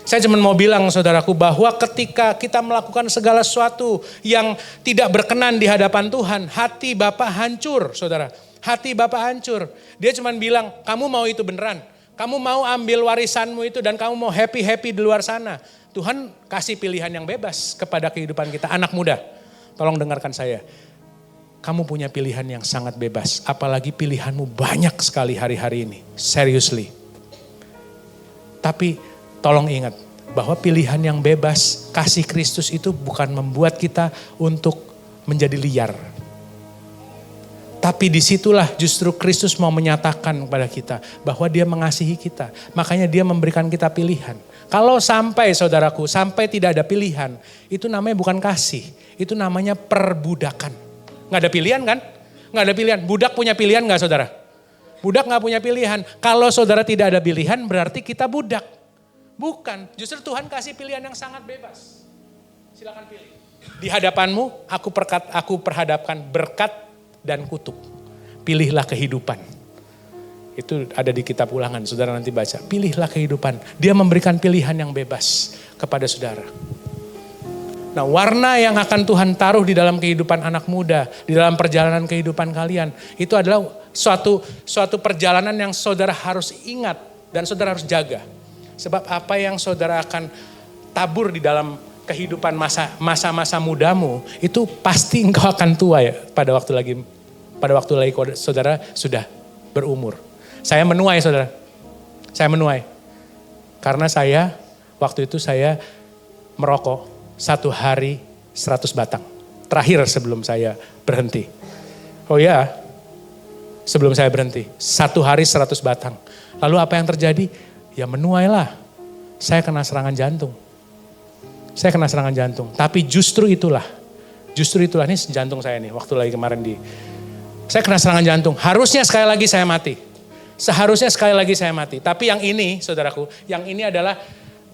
Saya cuma mau bilang saudaraku bahwa ketika kita melakukan segala sesuatu yang tidak berkenan di hadapan Tuhan, hati Bapak hancur saudara. Hati Bapak hancur. Dia cuma bilang, kamu mau itu beneran. Kamu mau ambil warisanmu itu dan kamu mau happy-happy di luar sana. Tuhan kasih pilihan yang bebas kepada kehidupan kita. Anak muda, tolong dengarkan saya. Kamu punya pilihan yang sangat bebas. Apalagi pilihanmu banyak sekali hari-hari ini. Seriously. Tapi tolong ingat bahwa pilihan yang bebas kasih Kristus itu bukan membuat kita untuk menjadi liar. Tapi disitulah justru Kristus mau menyatakan kepada kita bahwa dia mengasihi kita. Makanya dia memberikan kita pilihan. Kalau sampai saudaraku, sampai tidak ada pilihan, itu namanya bukan kasih. Itu namanya perbudakan. Gak ada pilihan kan? Gak ada pilihan. Budak punya pilihan gak saudara? Budak gak punya pilihan. Kalau saudara tidak ada pilihan berarti kita budak. Bukan, justru Tuhan kasih pilihan yang sangat bebas. Silakan pilih. Di hadapanmu aku perhadapkan berkat dan kutuk. Pilihlah kehidupan. Itu ada di kitab Ulangan, saudara nanti baca. Pilihlah kehidupan. Dia memberikan pilihan yang bebas kepada saudara. Nah, warna yang akan Tuhan taruh di dalam kehidupan anak muda, di dalam perjalanan kehidupan kalian, itu adalah suatu perjalanan yang saudara harus ingat dan saudara harus jaga. Sebab apa yang saudara akan tabur di dalam kehidupan masa-masa mudamu, itu pasti engkau akan tua ya pada waktu lagi saudara sudah berumur. Saya menuai saudara, saya menuai. Karena waktu itu saya merokok 1 hari 100 batang. Terakhir sebelum saya berhenti. Oh ya, sebelum saya berhenti. 1 hari 100 batang. Lalu apa yang terjadi? Ya menuailah. Saya kena serangan jantung. Tapi justru itulah ini jantung saya nih. Waktu lagi kemarin saya kena serangan jantung. Harusnya sekali lagi saya mati. Tapi yang ini saudaraku, yang ini adalah,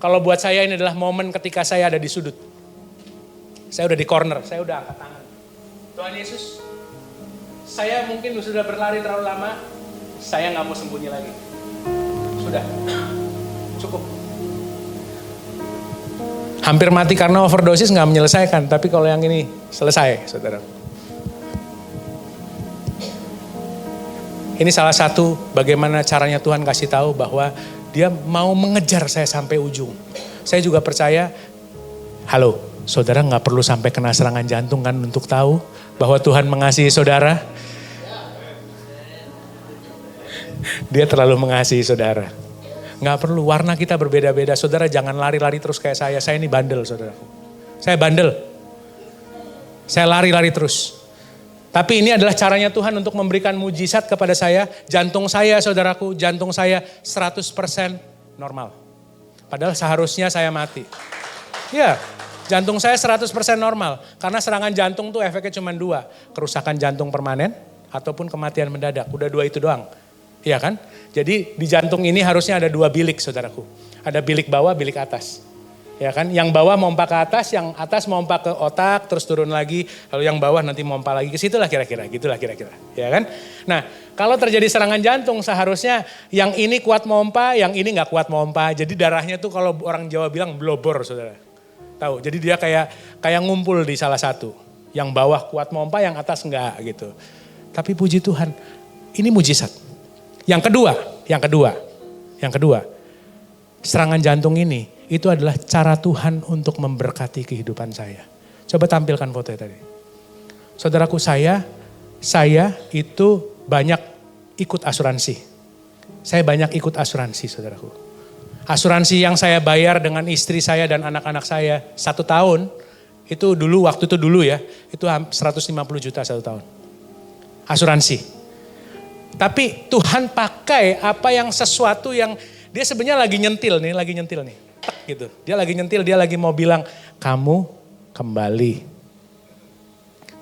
kalau buat saya ini adalah momen ketika saya ada di sudut. Saya udah di corner, saya udah angkat tangan. Tuhan Yesus, saya mungkin sudah berlari terlalu lama, saya gak mau sembunyi lagi. Sudah, cukup. Hampir mati karena overdosis gak menyelesaikan, tapi kalau yang ini selesai, saudara. Ini salah satu bagaimana caranya Tuhan kasih tahu bahwa dia mau mengejar saya sampai ujung. Saya juga percaya, halo, saudara gak perlu sampai kena serangan jantung kan untuk tahu bahwa Tuhan mengasihi saudara. Dia terlalu mengasihi saudara. Gak perlu, warna kita berbeda-beda. Saudara jangan lari-lari terus kayak saya. Saya ini bandel saudara. Saya bandel. Saya lari-lari terus. Tapi ini adalah caranya Tuhan untuk memberikan mujizat kepada saya. Jantung saya, saudaraku, jantung saya 100% normal. Padahal seharusnya saya mati. Ya, jantung saya 100% normal. Karena serangan jantung tuh efeknya cuma 2. Kerusakan jantung permanen ataupun kematian mendadak. Udah 2 itu doang. Iya kan? Jadi di jantung ini harusnya ada 2 bilik, saudaraku. Ada bilik bawah, bilik atas. Ya kan, yang bawah mompa ke atas, yang atas mompa ke otak, terus turun lagi, lalu yang bawah nanti mompa lagi ke situ lah kira-kira, gitulah kira-kira, ya kan. Nah, kalau terjadi serangan jantung seharusnya yang ini kuat mompa, yang ini nggak kuat mompa, jadi darahnya tuh kalau orang Jawa bilang blobor, saudara. Tahu, jadi dia kayak ngumpul di salah satu, yang bawah kuat mompa, yang atas enggak gitu. Tapi puji Tuhan, ini mujizat. Yang kedua, serangan jantung ini, itu adalah cara Tuhan untuk memberkati kehidupan saya. Coba tampilkan fotonya tadi. Saudaraku, saya itu banyak ikut asuransi. Saya banyak ikut asuransi, saudaraku. Asuransi yang saya bayar dengan istri saya dan anak-anak saya 1 tahun, itu dulu, waktu itu dulu ya, itu 150 juta 1 tahun. Asuransi. Tapi Tuhan pakai apa yang sesuatu yang dia sebenarnya lagi nyentil nih. Gitu. Dia lagi nyentil, dia lagi mau bilang, kamu kembali.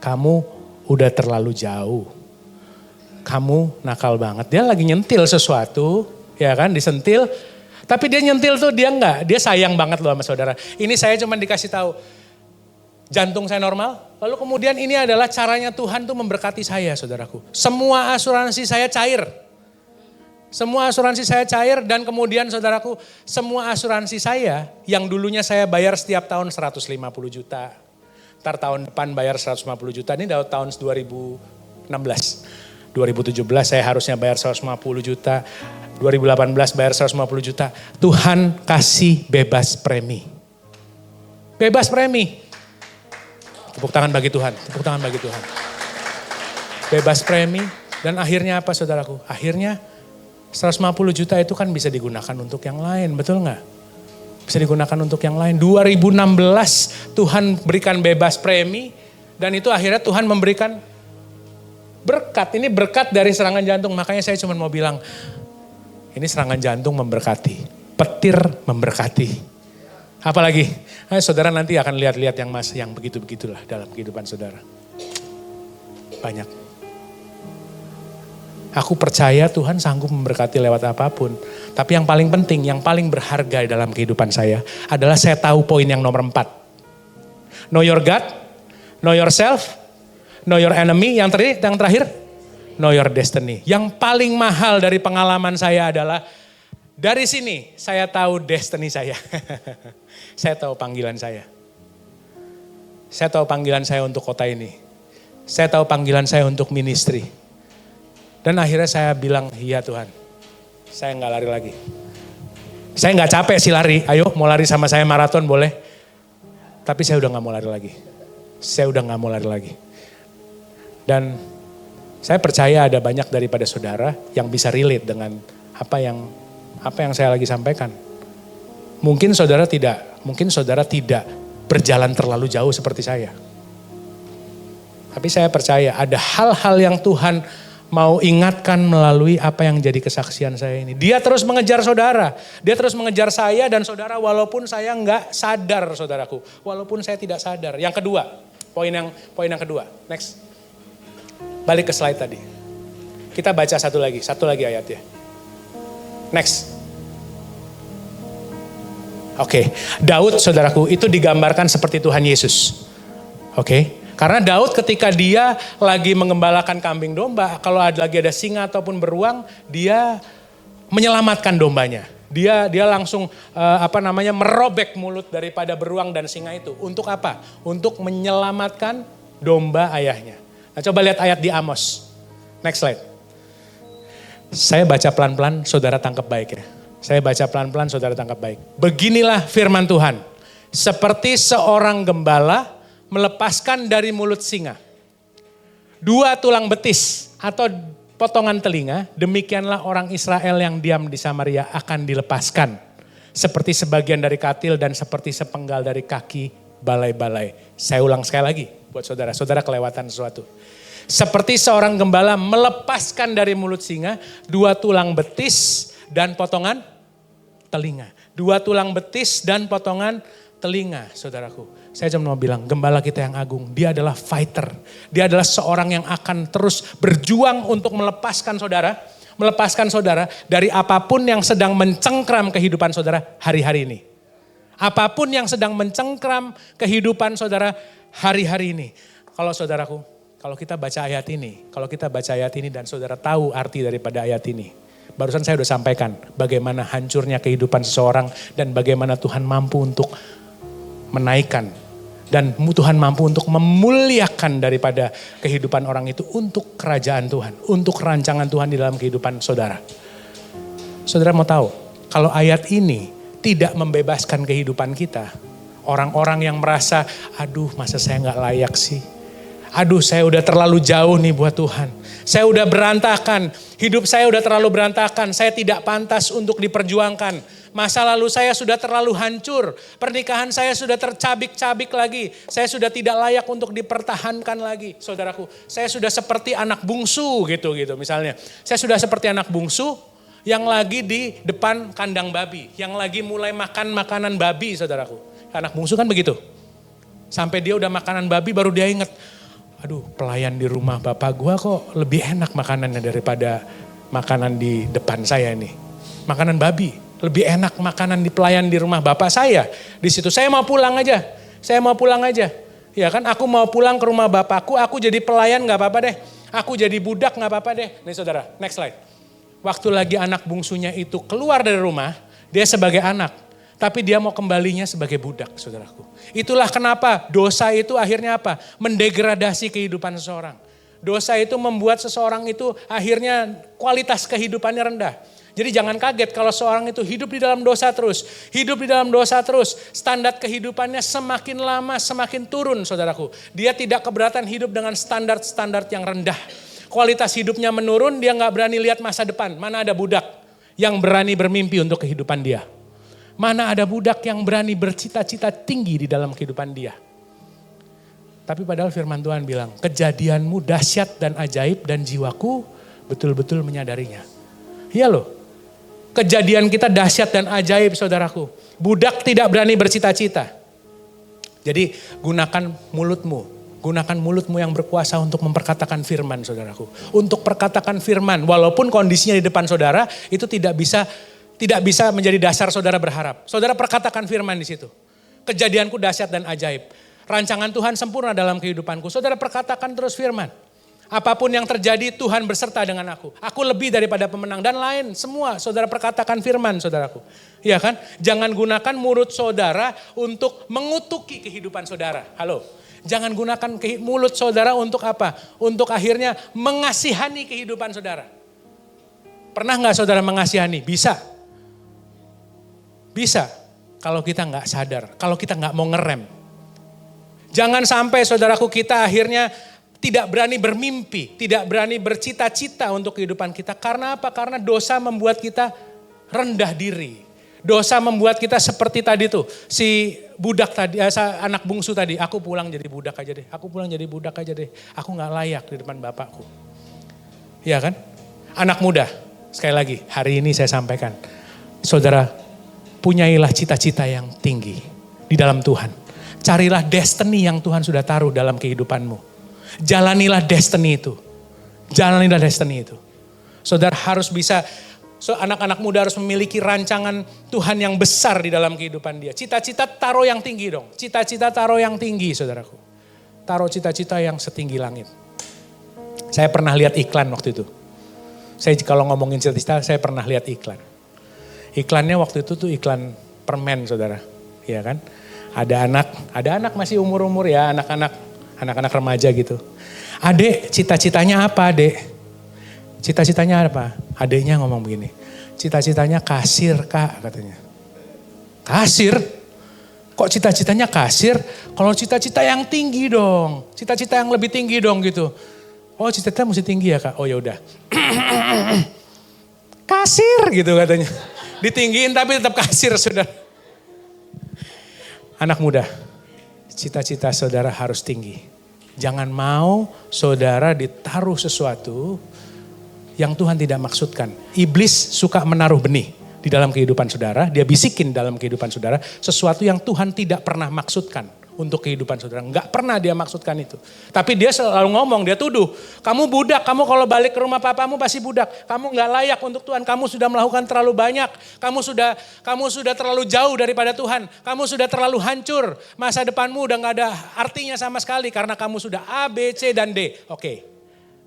Kamu udah terlalu jauh. Kamu nakal banget. Dia lagi nyentil sesuatu, ya kan, disentil. Tapi dia nyentil tuh dia enggak, dia sayang banget loh sama saudara. Ini saya cuma dikasih tahu, jantung saya normal. Lalu kemudian ini adalah caranya Tuhan tuh memberkati saya, saudaraku. Semua asuransi saya cair. Semua asuransi saya cair dan kemudian saudaraku, semua asuransi saya yang dulunya saya bayar setiap tahun 150 juta. Ntar tahun depan bayar 150 juta, ini dari tahun 2016. 2017 saya harusnya bayar 150 juta, 2018 bayar 150 juta. Tuhan kasih bebas premi. Bebas premi. Tepuk tangan bagi Tuhan, tepuk tangan bagi Tuhan. Bebas premi dan akhirnya apa saudaraku? Akhirnya 150 juta itu kan bisa digunakan untuk yang lain, betul nggak? Bisa digunakan untuk yang lain. 2016 Tuhan berikan bebas premi dan itu akhirnya Tuhan memberikan berkat. Ini berkat dari serangan jantung, makanya saya cuma mau bilang, ini serangan jantung memberkati, petir memberkati. Apalagi, saudara nanti akan lihat-lihat yang begitu-begitulah dalam kehidupan saudara. Banyak. Aku percaya Tuhan sanggup memberkati lewat apapun. Tapi yang paling penting, yang paling berharga dalam kehidupan saya adalah saya tahu poin yang nomor 4. Know your God, know yourself, know your enemy. Yang terakhir, know your destiny. Yang paling mahal dari pengalaman saya adalah dari sini saya tahu destiny saya. Saya tahu panggilan saya. Saya tahu panggilan saya untuk kota ini. Saya tahu panggilan saya untuk ministry. Dan akhirnya saya bilang, iya Tuhan, saya nggak lari lagi. Saya nggak capek sih lari, ayo mau lari sama saya maraton boleh. Tapi saya udah nggak mau lari lagi. Saya udah nggak mau lari lagi. Dan saya percaya ada banyak daripada saudara yang bisa relate dengan apa yang saya lagi sampaikan. Mungkin saudara tidak berjalan terlalu jauh seperti saya. Tapi saya percaya ada hal-hal yang Tuhan mau ingatkan melalui apa yang jadi kesaksian saya ini. Dia terus mengejar saudara. Dia terus mengejar saya dan saudara walaupun saya nggak sadar saudaraku. Walaupun saya tidak sadar. Yang kedua, poin yang kedua. Next. Balik ke slide tadi. Kita baca satu lagi ayatnya. Next. Oke, Daud saudaraku itu digambarkan seperti Tuhan Yesus. Oke. Karena Daud ketika dia lagi mengembalakan kambing domba, kalau lagi ada singa ataupun beruang, dia menyelamatkan dombanya. Dia langsung merobek mulut daripada beruang dan singa itu. Untuk apa? Untuk menyelamatkan domba ayahnya. Nah, coba lihat ayat di Amos. Next slide. Saya baca pelan-pelan, saudara tangkap baik ya. Saya baca pelan-pelan, saudara tangkap baik. Beginilah firman Tuhan. Seperti seorang gembala melepaskan dari mulut singa 2 tulang betis atau potongan telinga, demikianlah orang Israel yang diam di Samaria akan dilepaskan. Seperti sebagian dari katil dan seperti sepenggal dari kaki balai-balai. Saya ulang sekali lagi buat saudara. Saudara kelewatan sesuatu. Seperti seorang gembala melepaskan dari mulut singa 2 tulang betis dan potongan telinga. 2 tulang betis dan potongan telinga, saudaraku. Saya cuma mau bilang, gembala kita yang agung, dia adalah fighter. Dia adalah seorang yang akan terus berjuang untuk melepaskan saudara dari apapun yang sedang mencengkram kehidupan saudara hari-hari ini. Apapun yang sedang mencengkram kehidupan saudara hari-hari ini. Kalau saudaraku, kalau kita baca ayat ini dan saudara tahu arti daripada ayat ini. Barusan saya udah sampaikan bagaimana hancurnya kehidupan seseorang dan bagaimana Tuhan mampu untuk menaikkan dan Tuhan mampu untuk memuliakan daripada kehidupan orang itu untuk kerajaan Tuhan, untuk rancangan Tuhan di dalam kehidupan saudara. Saudara mau tahu, kalau ayat ini tidak membebaskan kehidupan kita, orang-orang yang merasa, aduh masa saya gak layak sih, aduh saya udah terlalu jauh nih buat Tuhan, saya udah berantakan, hidup saya udah terlalu berantakan, saya tidak pantas untuk diperjuangkan. Masa lalu saya sudah terlalu hancur, pernikahan saya sudah tercabik-cabik lagi, saya sudah tidak layak untuk dipertahankan lagi. Saudaraku, saya sudah seperti anak bungsu gitu misalnya. Saya sudah seperti anak bungsu yang lagi di depan kandang babi, yang lagi mulai makan makanan babi, saudaraku. Anak bungsu kan begitu. Sampai dia udah makanan babi baru dia ingat, aduh pelayan di rumah bapak gua kok lebih enak makanannya daripada makanan di depan saya ini. Makanan babi. Lebih enak makanan di pelayan di rumah bapak saya. Di situ saya mau pulang aja. Ya kan, aku mau pulang ke rumah bapakku, aku jadi pelayan gak apa-apa deh. Aku jadi budak gak apa-apa deh. Nih saudara, next slide. Waktu lagi anak bungsunya itu keluar dari rumah, dia sebagai anak. Tapi dia mau kembalinya sebagai budak, saudaraku. Itulah kenapa dosa itu akhirnya apa? Mendegradasi kehidupan seseorang. Dosa itu membuat seseorang itu akhirnya kualitas kehidupannya rendah. Jadi jangan kaget kalau seorang itu hidup di dalam dosa terus. Standar kehidupannya semakin lama semakin turun, saudaraku. Dia tidak keberatan hidup dengan standar-standar yang rendah. Kualitas hidupnya menurun, dia gak berani lihat masa depan. Mana ada budak yang berani bermimpi untuk kehidupan dia. Mana ada budak yang berani bercita-cita tinggi di dalam kehidupan dia. Tapi padahal firman Tuhan bilang, kejadianmu dahsyat dan ajaib dan jiwaku betul-betul menyadarinya. Iya loh. Kejadian kita dahsyat dan ajaib, saudaraku. Budak tidak berani bercita-cita. Jadi gunakan mulutmu yang berkuasa untuk memperkatakan firman, saudaraku. Untuk perkatakan firman, walaupun kondisinya di depan saudara itu tidak bisa menjadi dasar saudara berharap. Saudara perkatakan firman di situ. Kejadianku dahsyat dan ajaib. Rancangan Tuhan sempurna dalam kehidupanku. Saudara perkatakan terus firman. Apapun yang terjadi Tuhan berserta dengan aku. Aku lebih daripada pemenang dan lain semua. Saudara perkatakan firman, saudaraku. Iya kan? Jangan gunakan mulut saudara untuk mengutuki kehidupan saudara. Halo. Jangan gunakan mulut saudara untuk apa? Untuk akhirnya mengasihani kehidupan saudara. Pernah gak saudara mengasihani? Bisa. Bisa. Kalau kita gak sadar. Kalau kita gak mau ngerem. Jangan sampai saudaraku kita akhirnya tidak berani bermimpi, tidak berani bercita-cita untuk kehidupan kita. Karena apa? Karena dosa membuat kita rendah diri. Dosa membuat kita seperti tadi tuh, si budak tadi, anak bungsu tadi. Aku pulang jadi budak aja deh, Aku gak layak di depan bapakku. Iya kan? Anak muda, sekali lagi hari ini saya sampaikan. Saudara, punyailah cita-cita yang tinggi di dalam Tuhan. Carilah destiny yang Tuhan sudah taruh dalam kehidupanmu. Jalanilah destiny itu. Saudara harus bisa, anak-anak muda harus memiliki rancangan Tuhan yang besar di dalam kehidupan dia. Cita-cita taruh yang tinggi dong. Cita-cita taruh yang tinggi, saudaraku. Taruh cita-cita yang setinggi langit. Saya pernah lihat iklan waktu itu. Saya kalau ngomongin cita-cita, saya pernah lihat iklan. Iklannya waktu itu tuh iklan permen, saudara. Iya kan? Ada anak masih umur-umur ya, anak-anak remaja gitu. Adek, cita-citanya apa adek? Cita-citanya apa? Adeknya ngomong begini. Cita-citanya kasir kak katanya. Kasir? Kok cita-citanya kasir? Kalau cita-cita yang tinggi dong. Cita-cita yang lebih tinggi dong gitu. Oh cita-cita mesti tinggi ya kak? Oh ya udah. Kasir gitu katanya. Ditinggiin tapi tetap kasir saudara. Anak muda. cita-cita saudara harus tinggi. Jangan mau saudara ditaruh sesuatu yang Tuhan tidak maksudkan. Iblis suka menaruh benih di dalam kehidupan saudara. Dia bisikin dalam kehidupan saudara sesuatu yang Tuhan tidak pernah maksudkan untuk kehidupan saudara. Enggak pernah dia maksudkan itu. Tapi dia selalu ngomong, dia tuduh. Kamu budak, kamu kalau balik ke rumah papamu pasti budak. Kamu enggak layak untuk Tuhan, kamu sudah melakukan terlalu banyak. Kamu sudah terlalu jauh daripada Tuhan. Kamu sudah terlalu hancur. Masa depanmu udah enggak ada artinya sama sekali karena kamu sudah A, B, C, dan D. Oke,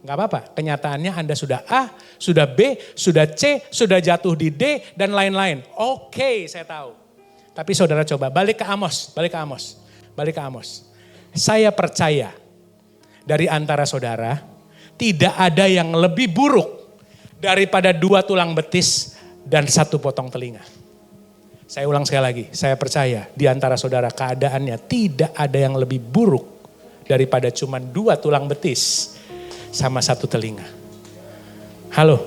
enggak apa-apa. Kenyataannya Anda sudah A, sudah B, sudah C, sudah jatuh di D, dan lain-lain. Oke, saya tahu. Tapi saudara coba balik ke Amos. Saya percaya dari antara saudara tidak ada yang lebih buruk daripada 2 tulang betis dan 1 potong telinga. Saya ulang sekali lagi, saya percaya di antara saudara keadaannya tidak ada yang lebih buruk daripada cuma 2 tulang betis sama 1 telinga. Halo,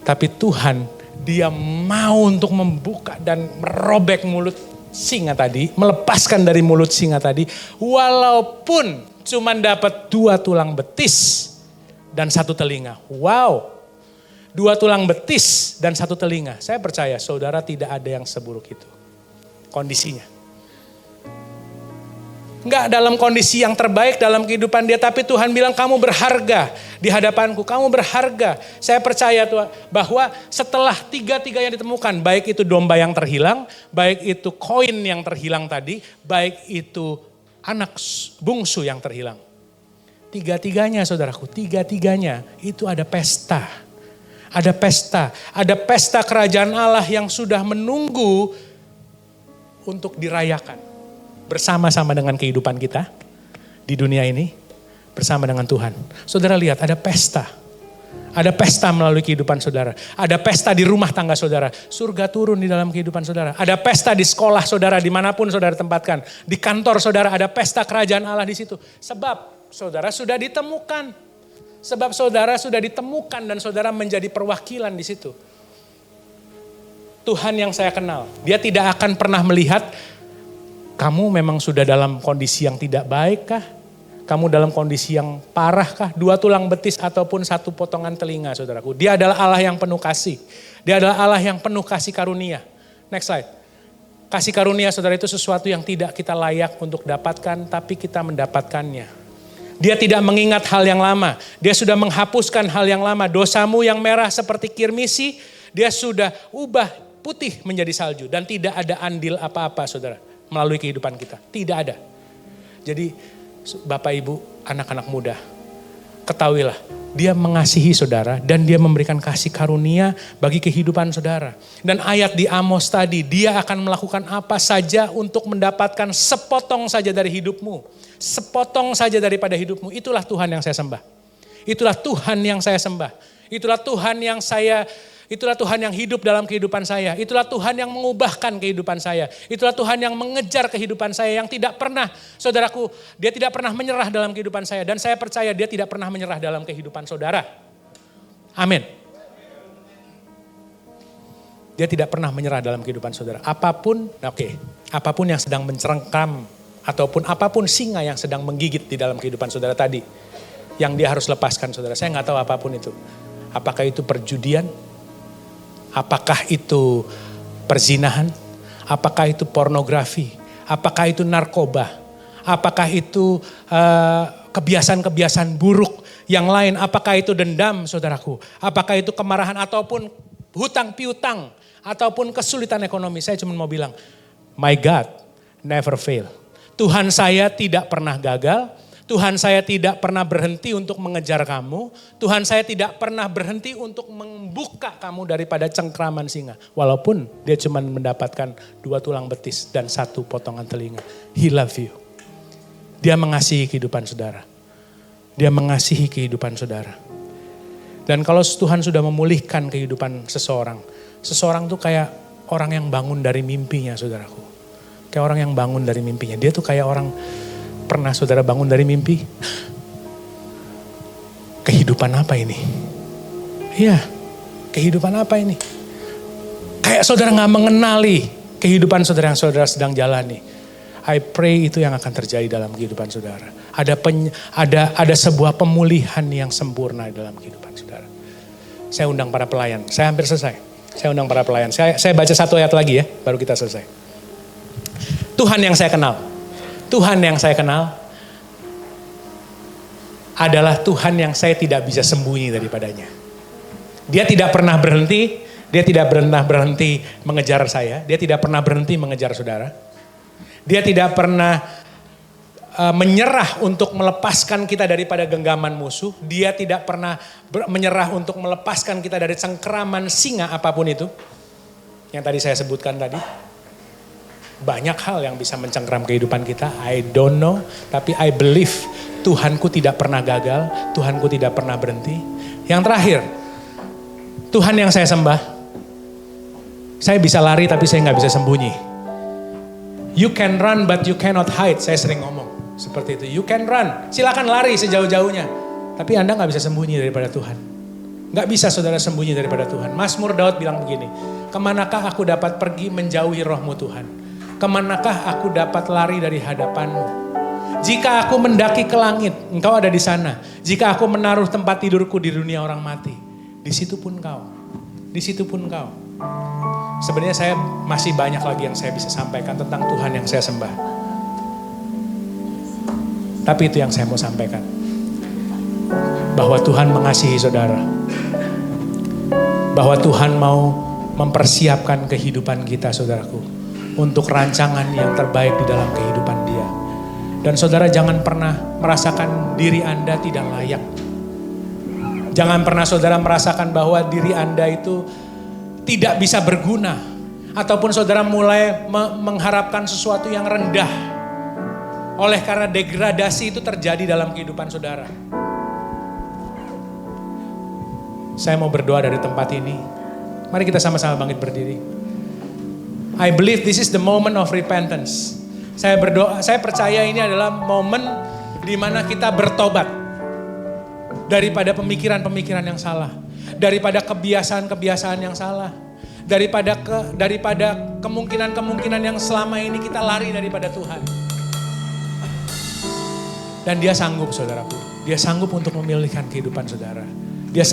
tapi Tuhan dia mau untuk membuka dan merobek mulut singa tadi, melepaskan dari mulut singa tadi, walaupun cuma dapat 2 tulang betis dan 1 telinga. Wow, 2 tulang betis dan 1 telinga. Saya percaya saudara tidak ada yang seburuk itu kondisinya. Enggak dalam kondisi yang terbaik dalam kehidupan dia, tapi Tuhan bilang kamu berharga di hadapanku, kamu berharga. Saya percaya Tuhan bahwa setelah 3-tiganya ditemukan, baik itu domba yang terhilang, baik itu koin yang terhilang tadi, baik itu anak bungsu yang terhilang. 3-tiganya saudaraku, 3-tiganya itu ada pesta. Ada pesta kerajaan Allah yang sudah menunggu untuk dirayakan. Bersama-sama dengan kehidupan kita di dunia ini, bersama dengan Tuhan. Saudara lihat ada pesta. Ada pesta melalui kehidupan saudara. Ada pesta di rumah tangga saudara. Surga turun di dalam kehidupan saudara. Ada pesta di sekolah saudara, dimanapun saudara tempatkan. Di kantor saudara ada pesta kerajaan Allah di situ. Sebab saudara sudah ditemukan. Dan saudara menjadi perwakilan di situ. Tuhan yang saya kenal, dia tidak akan pernah melihat kamu memang sudah dalam kondisi yang tidak baik kah? Kamu dalam kondisi yang parah kah? 2 tulang betis ataupun 1 potongan telinga saudaraku. Dia adalah Allah yang penuh kasih. Dia adalah Allah yang penuh kasih karunia. Next slide. Kasih karunia saudara itu sesuatu yang tidak kita layak untuk dapatkan, tapi kita mendapatkannya. Dia tidak mengingat hal yang lama. Dia sudah menghapuskan hal yang lama. Dosamu yang merah seperti kirmisi, dia sudah ubah putih menjadi salju. Dan tidak ada andil apa-apa saudara. Melalui kehidupan kita. Tidak ada. Jadi Bapak Ibu, anak-anak muda, ketahuilah dia mengasihi saudara dan dia memberikan kasih karunia bagi kehidupan saudara. Dan ayat di Amos tadi, dia akan melakukan apa saja untuk mendapatkan sepotong saja dari hidupmu. Sepotong saja daripada hidupmu. Itulah Tuhan yang saya sembah. Itulah Tuhan yang saya sembah. Itulah Tuhan yang hidup dalam kehidupan saya. Itulah Tuhan yang mengubahkan kehidupan saya. Itulah Tuhan yang mengejar kehidupan saya yang tidak pernah, saudaraku, dia tidak pernah menyerah dalam kehidupan saya. Dan saya percaya dia tidak pernah menyerah dalam kehidupan saudara. Amin. Dia tidak pernah menyerah dalam kehidupan saudara. Apapun yang sedang mencerengkam, ataupun apapun singa yang sedang menggigit di dalam kehidupan saudara tadi, yang dia harus lepaskan saudara. Saya nggak tahu apapun itu. Apakah itu perjudian? Apakah itu perzinahan? Apakah itu pornografi? Apakah itu narkoba? Apakah itu kebiasaan-kebiasaan buruk yang lain? Apakah itu dendam saudaraku? Apakah itu kemarahan ataupun hutang piutang? Ataupun kesulitan ekonomi? Saya cuma mau bilang, my God never fail. Tuhan saya tidak pernah gagal. Tuhan saya tidak pernah berhenti untuk mengejar kamu. Tuhan saya tidak pernah berhenti untuk membuka kamu daripada cengkraman singa. Walaupun dia cuma mendapatkan 2 tulang betis dan 1 potongan telinga. He love you. Dia mengasihi kehidupan saudara. Dia mengasihi kehidupan saudara. Dan kalau Tuhan sudah memulihkan kehidupan seseorang. Seseorang tuh kayak orang yang bangun dari mimpinya saudaraku. Kayak orang yang bangun dari mimpinya. Dia tuh kayak orang... Pernah saudara bangun dari mimpi? Kehidupan apa ini? Iya, kehidupan apa ini? Kayak saudara gak mengenali kehidupan saudara yang saudara sedang jalani. I pray itu yang akan terjadi dalam kehidupan saudara. Ada sebuah pemulihan yang sempurna dalam kehidupan saudara. Saya undang para pelayan. Saya hampir selesai. Saya undang para pelayan. Saya baca satu ayat lagi ya, baru kita selesai. Tuhan yang saya kenal. Tuhan yang saya kenal adalah Tuhan yang saya tidak bisa sembunyi daripadanya. Dia tidak pernah berhenti. Dia tidak pernah berhenti mengejar saya. Dia tidak pernah berhenti mengejar saudara. Dia tidak pernah menyerah untuk melepaskan kita daripada genggaman musuh. Dia tidak pernah menyerah untuk melepaskan kita dari cengkeraman singa apapun itu. Yang tadi saya sebutkan tadi. Banyak hal yang bisa mencengkeram kehidupan kita. I don't know. Tapi I believe Tuhanku tidak pernah gagal. Tuhanku tidak pernah berhenti. Yang terakhir. Tuhan yang saya sembah. Saya bisa lari tapi saya gak bisa sembunyi. You can run but you cannot hide. Saya sering ngomong seperti itu. You can run. Silakan lari sejauh-jauhnya. Tapi Anda gak bisa sembunyi daripada Tuhan. Gak bisa saudara sembunyi daripada Tuhan. Mazmur Daud bilang begini. Kemanakah aku dapat pergi menjauhi rohmu Tuhan? Kemanakah aku dapat lari dari hadapanmu? Jika aku mendaki ke langit, engkau ada di sana. Jika aku menaruh tempat tidurku di dunia orang mati. Di situ pun kau. Di situ pun kau. Sebenarnya saya masih banyak lagi yang saya bisa sampaikan tentang Tuhan yang saya sembah. Tapi itu yang saya mau sampaikan. Bahwa Tuhan mengasihi saudara. Bahwa Tuhan mau mempersiapkan kehidupan kita saudaraku. Untuk rancangan yang terbaik di dalam kehidupan dia. Dan saudara jangan pernah merasakan diri Anda tidak layak. Jangan pernah saudara merasakan bahwa diri Anda itu tidak bisa berguna. Ataupun saudara mulai mengharapkan sesuatu yang rendah. Oleh karena degradasi itu terjadi dalam kehidupan saudara. Saya mau berdoa dari tempat ini. Mari kita sama-sama bangkit berdiri. I believe this is the moment of repentance. Saya berdoa, saya percaya ini adalah momen di mana kita bertobat. Daripada pemikiran-pemikiran yang salah. Daripada kebiasaan-kebiasaan yang salah. Daripada kemungkinan-kemungkinan yang selama ini kita lari daripada Tuhan. Dan dia sanggup saudaraku. Dia sanggup untuk memilihkan kehidupan saudara. Dia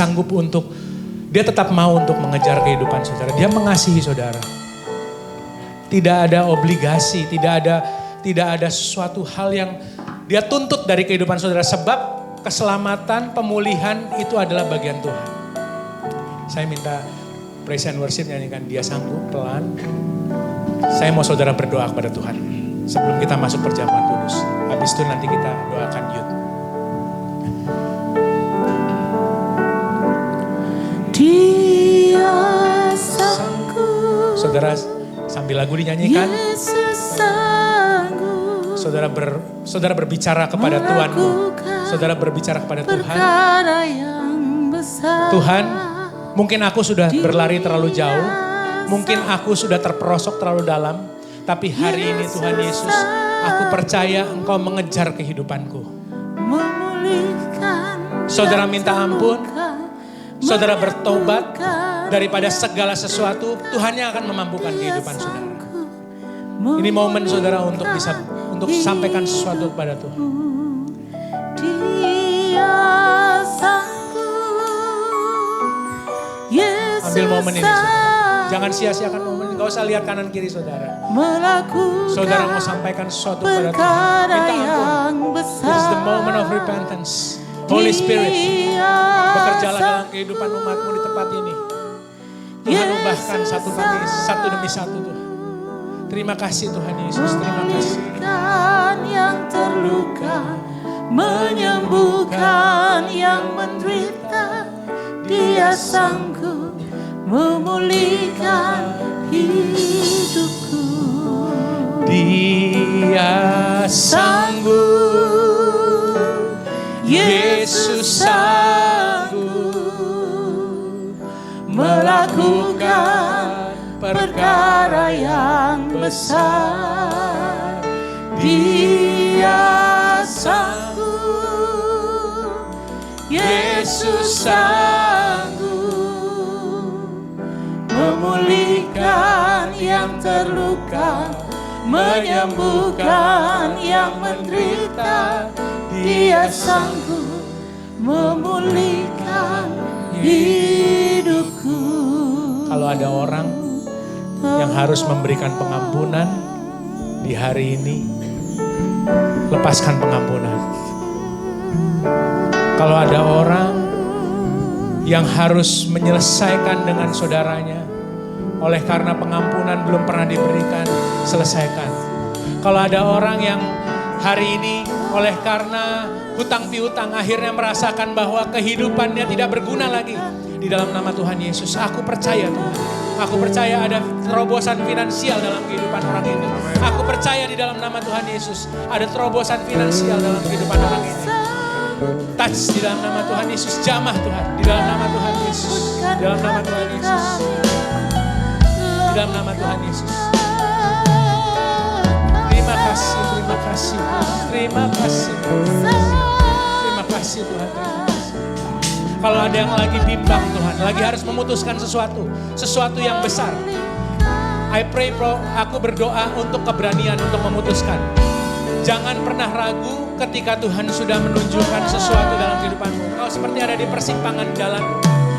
tetap mau untuk mengejar kehidupan saudara. Dia mengasihi saudara. Tidak ada obligasi, tidak ada sesuatu hal yang dia tuntut dari kehidupan saudara. Sebab keselamatan, pemulihan itu adalah bagian Tuhan. Saya minta praise and worship nyanyikan Dia Sanggup pelan. Saya mau saudara berdoa kepada Tuhan. Sebelum kita masuk perjamuan kudus. Habis itu nanti kita doakan youth. Dia sanggup. Saudara sambil lagu dinyanyikan. Yesus sanggup. Saudara berbicara kepada Tuhanmu. Saudara berbicara kepada Tuhan. Perkara yang besar. Tuhan, mungkin aku sudah berlari terlalu jauh. Mungkin aku sudah terperosok terlalu dalam. Tapi hari ini Tuhan Yesus, aku percaya Engkau mengejar kehidupanku. Memulihkan. Saudara minta ampun. Saudara bertobat daripada segala sesuatu. Tuhan yang akan memampukan kehidupan saudara. Ini momen saudara untuk sampaikan sesuatu kepada Tuhan. Dia sanggup. Yesus Ambil momen ini saudara. Jangan sia-siakan momen ini. Gak usah lihat kanan kiri saudara. Saudara mau sampaikan sesuatu kepada Tuhan. Minta ampun. This is the moment of repentance. Holy Spirit, bekerjalah dalam kehidupan umatmu di tempat ini. Tuhan ubahkan satu demi satu Tuhan. Terima kasih Tuhan Yesus, terima kasih. Yang terluka, menyembuhkan yang menderita. Dia sanggup memulihkan hidupku. Dia sanggup. Yesus sanggup melakukan perkara yang besar. Dia sanggup. Yesus sanggup memulihkan yang terluka, menyembuhkan yang menderita. Dia sanggup memulihkan hidupku. Kalau ada orang yang harus memberikan pengampunan di hari ini, lepaskan pengampunan. Kalau ada orang yang harus menyelesaikan dengan saudaranya, oleh karena pengampunan belum pernah diberikan, selesaikan. Kalau ada orang yang hari ini oleh karena hutang piutang akhirnya merasakan bahwa kehidupannya tidak berguna lagi, di dalam nama Tuhan Yesus, aku percaya Tuhan. Aku percaya ada terobosan finansial dalam kehidupan orang ini. Aku percaya di dalam nama Tuhan Yesus ada terobosan finansial dalam kehidupan orang ini. Touch di dalam nama Tuhan Yesus, jamah Tuhan di dalam nama Tuhan Yesus, di dalam nama Tuhan Yesus, di dalam nama Tuhan Yesus. Terima kasih, terima kasih, terima kasih, terima kasih Tuhan. Terima kasih. Kalau ada yang lagi bimbang Tuhan, lagi harus memutuskan sesuatu yang besar. I pray bro, aku berdoa untuk keberanian untuk memutuskan. Jangan pernah ragu ketika Tuhan sudah menunjukkan sesuatu dalam kehidupanmu. Kau seperti ada di persimpangan jalan.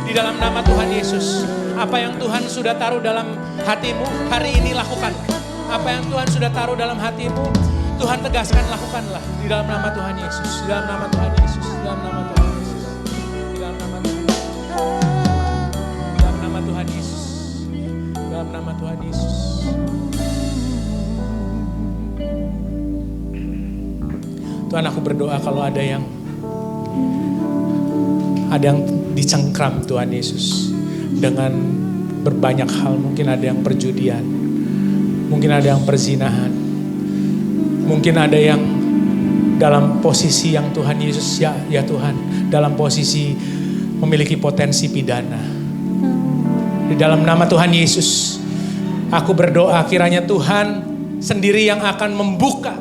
Di dalam nama Tuhan Yesus. Apa yang Tuhan sudah taruh dalam hatimu, hari ini lakukan. Apa yang Tuhan sudah taruh dalam hatimu, Tuhan tegaskan, lakukanlah. Di dalam nama Tuhan Yesus. Di dalam nama Tuhan Yesus. Di dalam nama Tuhan Yesus. Di dalam nama Tuhan Yesus. Di dalam nama Tuhan Yesus. Di dalam nama Tuhan Yesus. Tuhan, aku berdoa kalau ada yang dicengkram Tuhan Yesus dengan berbanyak hal. Mungkin ada yang perjudian, mungkin ada yang perzinahan, mungkin ada yang dalam posisi yang Tuhan Yesus, ya Tuhan, dalam posisi memiliki potensi pidana. Di dalam nama Tuhan Yesus, aku berdoa kiranya Tuhan sendiri yang akan membuka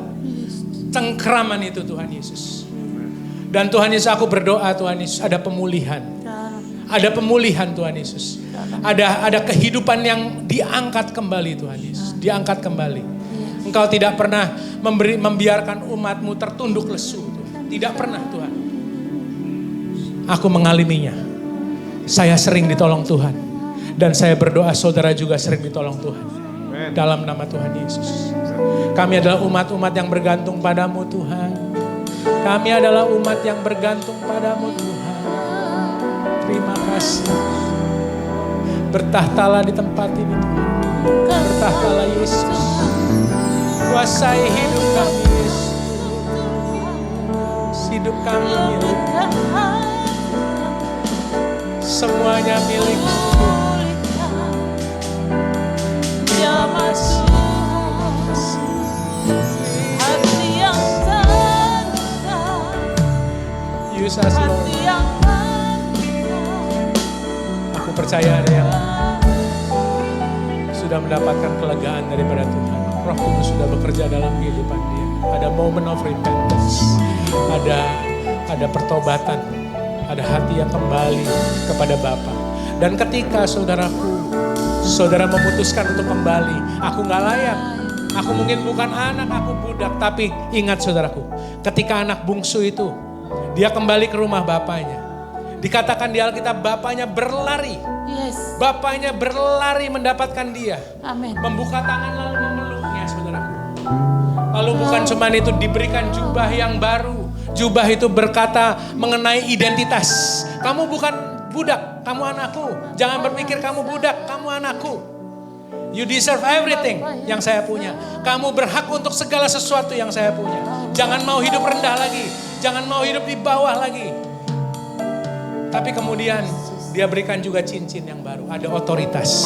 cengkraman itu Tuhan Yesus. Dan Tuhan Yesus, aku berdoa Tuhan Yesus, ada pemulihan. Ada pemulihan Tuhan Yesus. Ada kehidupan yang diangkat kembali Tuhan Yesus. Diangkat kembali. Engkau tidak pernah membiarkan umatmu tertunduk lesu. Tuhan. Tidak pernah Tuhan. Aku mengalaminya. Saya sering ditolong Tuhan. Dan saya berdoa saudara juga sering ditolong Tuhan. Dalam nama Tuhan Yesus. Kami adalah umat-umat yang bergantung padamu Tuhan. Kami adalah umat yang bergantung padamu Tuhan. Terima kasih. Bertahtalah di tempat ini Tuhan. Bertahtalah Yesus. Kuasai hidup kami Yesus. Hidup kami milik. Semuanya milik. Dia masuk hati yang tenang, Use us Lord. hati yang Aku percaya ada yang sudah mendapatkan kelegaan daripada Tuhan. Roh Kudus sudah bekerja dalam kehidupan dia. Ada moment of repentance. Ada pertobatan. Ada hati yang kembali kepada Bapa. Dan ketika saudara memutuskan untuk kembali, aku gak layak. Aku mungkin bukan anak, aku budak. Tapi ingat saudaraku, ketika anak bungsu itu, dia kembali ke rumah bapaknya. Dikatakan di Alkitab, bapaknya berlari. Yes. Bapaknya berlari mendapatkan dia. Amin. Membuka tangan lalu memeluknya saudaraku. Lalu bukan cuma itu, diberikan jubah yang baru. Jubah itu berkata mengenai identitas. Kamu bukan budak, kamu anakku. Jangan berpikir kamu budak, kamu anakku. You deserve everything yang saya punya. Kamu berhak untuk segala sesuatu yang saya punya. Jangan mau hidup rendah lagi. Jangan mau hidup di bawah lagi. Tapi kemudian dia berikan juga cincin yang baru. Ada otoritas.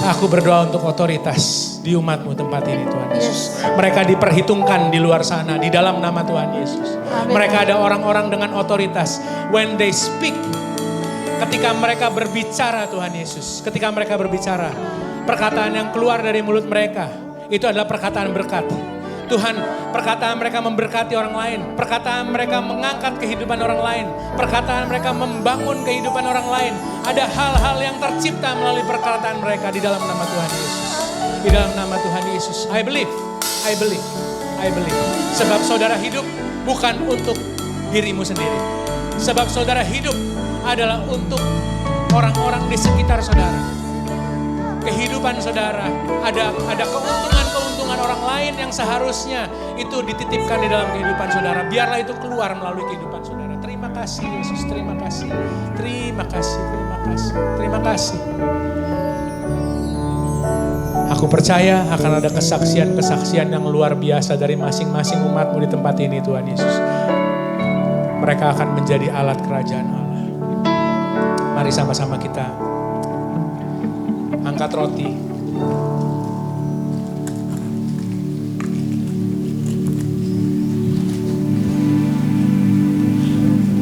Aku berdoa untuk otoritas di umatmu tempat ini Tuhan Yesus. Mereka diperhitungkan di luar sana di dalam nama Tuhan Yesus. Mereka ada orang-orang dengan otoritas. When they speak, ketika mereka berbicara Tuhan Yesus. Ketika mereka berbicara, perkataan yang keluar dari mulut mereka itu adalah perkataan berkat. Tuhan, perkataan mereka memberkati orang lain. Perkataan mereka mengangkat kehidupan orang lain. Perkataan mereka membangun kehidupan orang lain. Ada hal-hal yang tercipta melalui perkataan mereka di dalam nama Tuhan Yesus. Di dalam nama Tuhan Yesus. I believe. Sebab saudara hidup bukan untuk dirimu sendiri. Sebab saudara hidup adalah untuk orang-orang di sekitar saudara. Kehidupan saudara, ada keuntungan-keuntungan orang lain yang seharusnya itu dititipkan di dalam kehidupan saudara. Biarlah itu keluar melalui kehidupan saudara. Terima kasih Yesus, terima kasih. Terima kasih. Aku percaya akan ada kesaksian-kesaksian yang luar biasa dari masing-masing umatmu di tempat ini Tuhan Yesus. Mereka akan menjadi alat kerajaan Allah. Mari sama-sama kita angkat roti.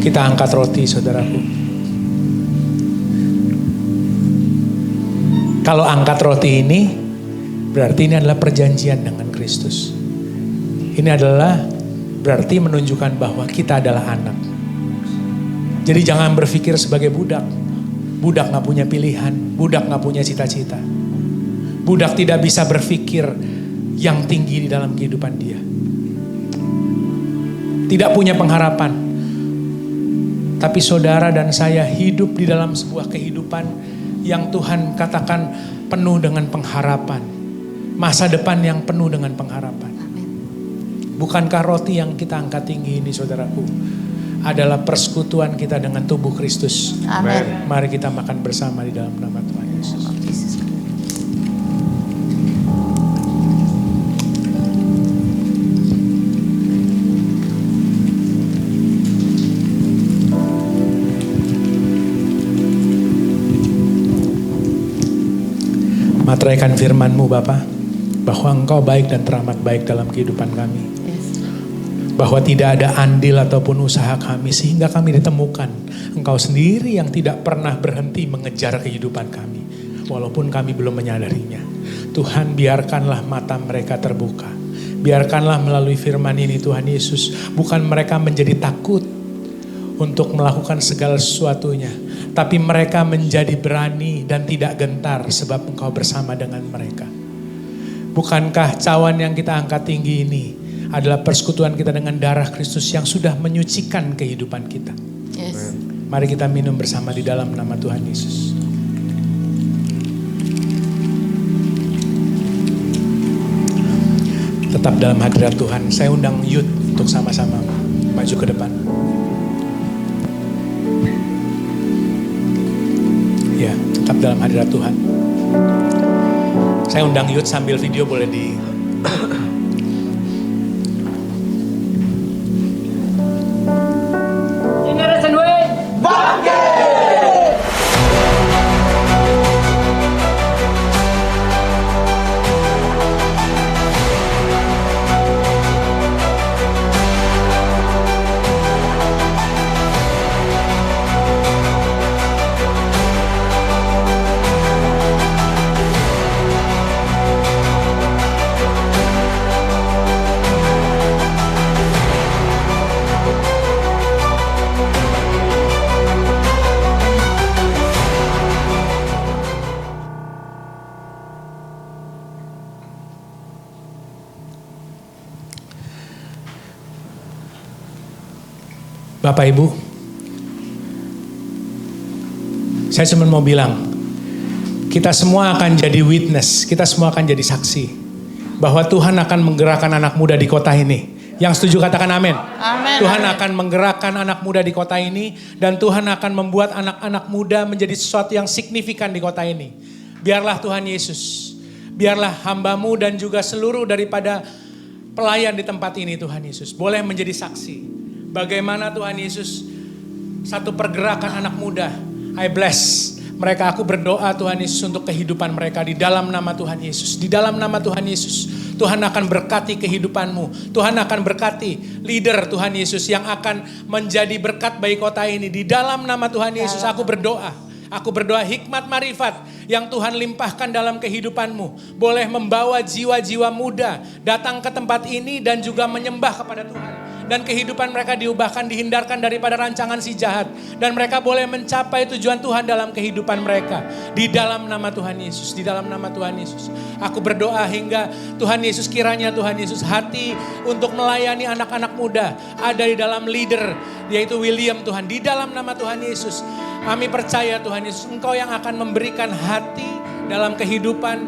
Kita angkat roti, saudaraku. Kalau angkat roti ini, berarti ini adalah perjanjian dengan Kristus. Ini adalah berarti menunjukkan bahwa kita adalah anak. Jadi jangan berpikir sebagai budak. Budak gak punya pilihan, budak gak punya cita-cita. Budak tidak bisa berpikir yang tinggi di dalam kehidupan dia. Tidak punya pengharapan. Tapi saudara dan saya hidup di dalam sebuah kehidupan yang Tuhan katakan penuh dengan pengharapan. Masa depan yang penuh dengan pengharapan. Bukankah roti yang kita angkat tinggi ini saudaraku adalah persekutuan kita dengan tubuh Kristus. Amin. Mari kita makan bersama di dalam nama Tuhan Yesus. Materaikan firman-Mu Bapa, bahwa Engkau baik dan teramat baik dalam kehidupan kami. Bahwa tidak ada andil ataupun usaha kami sehingga kami ditemukan. Engkau sendiri yang tidak pernah berhenti mengejar kehidupan kami. Walaupun kami belum menyadarinya. Tuhan, biarkanlah mata mereka terbuka. Biarkanlah melalui firman ini Tuhan Yesus. Bukan mereka menjadi takut untuk melakukan segala sesuatunya. Tapi mereka menjadi berani dan tidak gentar sebab Engkau bersama dengan mereka. Bukankah cawan yang kita angkat tinggi ini adalah persekutuan kita dengan darah Kristus yang sudah menyucikan kehidupan kita. Yes. Mari kita minum bersama di dalam nama Tuhan Yesus. Tetap dalam hadirat Tuhan. Saya undang youth untuk sama-sama maju ke depan. Ya, tetap dalam hadirat Tuhan. Saya undang youth sambil video boleh di... Bapak Ibu, saya cuma mau bilang, kita semua akan jadi witness, kita semua akan jadi saksi bahwa Tuhan akan menggerakkan anak muda di kota ini. Yang setuju katakan amin. Amin. Tuhan akan menggerakkan anak muda di kota ini dan Tuhan akan membuat anak-anak muda menjadi sesuatu yang signifikan di kota ini. Biarlah Tuhan Yesus, biarlah hamba-Mu dan juga seluruh daripada pelayan di tempat ini Tuhan Yesus boleh menjadi saksi. Bagaimana Tuhan Yesus satu pergerakan anak muda. I bless mereka, aku berdoa Tuhan Yesus untuk kehidupan mereka di dalam nama Tuhan Yesus. Di dalam nama Tuhan Yesus. Tuhan akan berkati kehidupanmu. Tuhan akan berkati leader Tuhan Yesus yang akan menjadi berkat bagi kota ini. Di dalam nama Tuhan Yesus aku berdoa. Aku berdoa hikmat marifat yang Tuhan limpahkan dalam kehidupanmu. Boleh membawa jiwa-jiwa muda datang ke tempat ini dan juga menyembah kepada Tuhan. dan kehidupan mereka diubahkan, dihindarkan daripada rancangan si jahat. Dan mereka boleh mencapai tujuan Tuhan dalam kehidupan mereka. Di dalam nama Tuhan Yesus, di dalam nama Tuhan Yesus. Aku berdoa hingga Tuhan Yesus, kiranya Tuhan Yesus hati untuk melayani anak-anak muda ada di dalam leader, yaitu William Tuhan. Di dalam nama Tuhan Yesus, kami percaya Tuhan Yesus, Engkau yang akan memberikan hati dalam kehidupan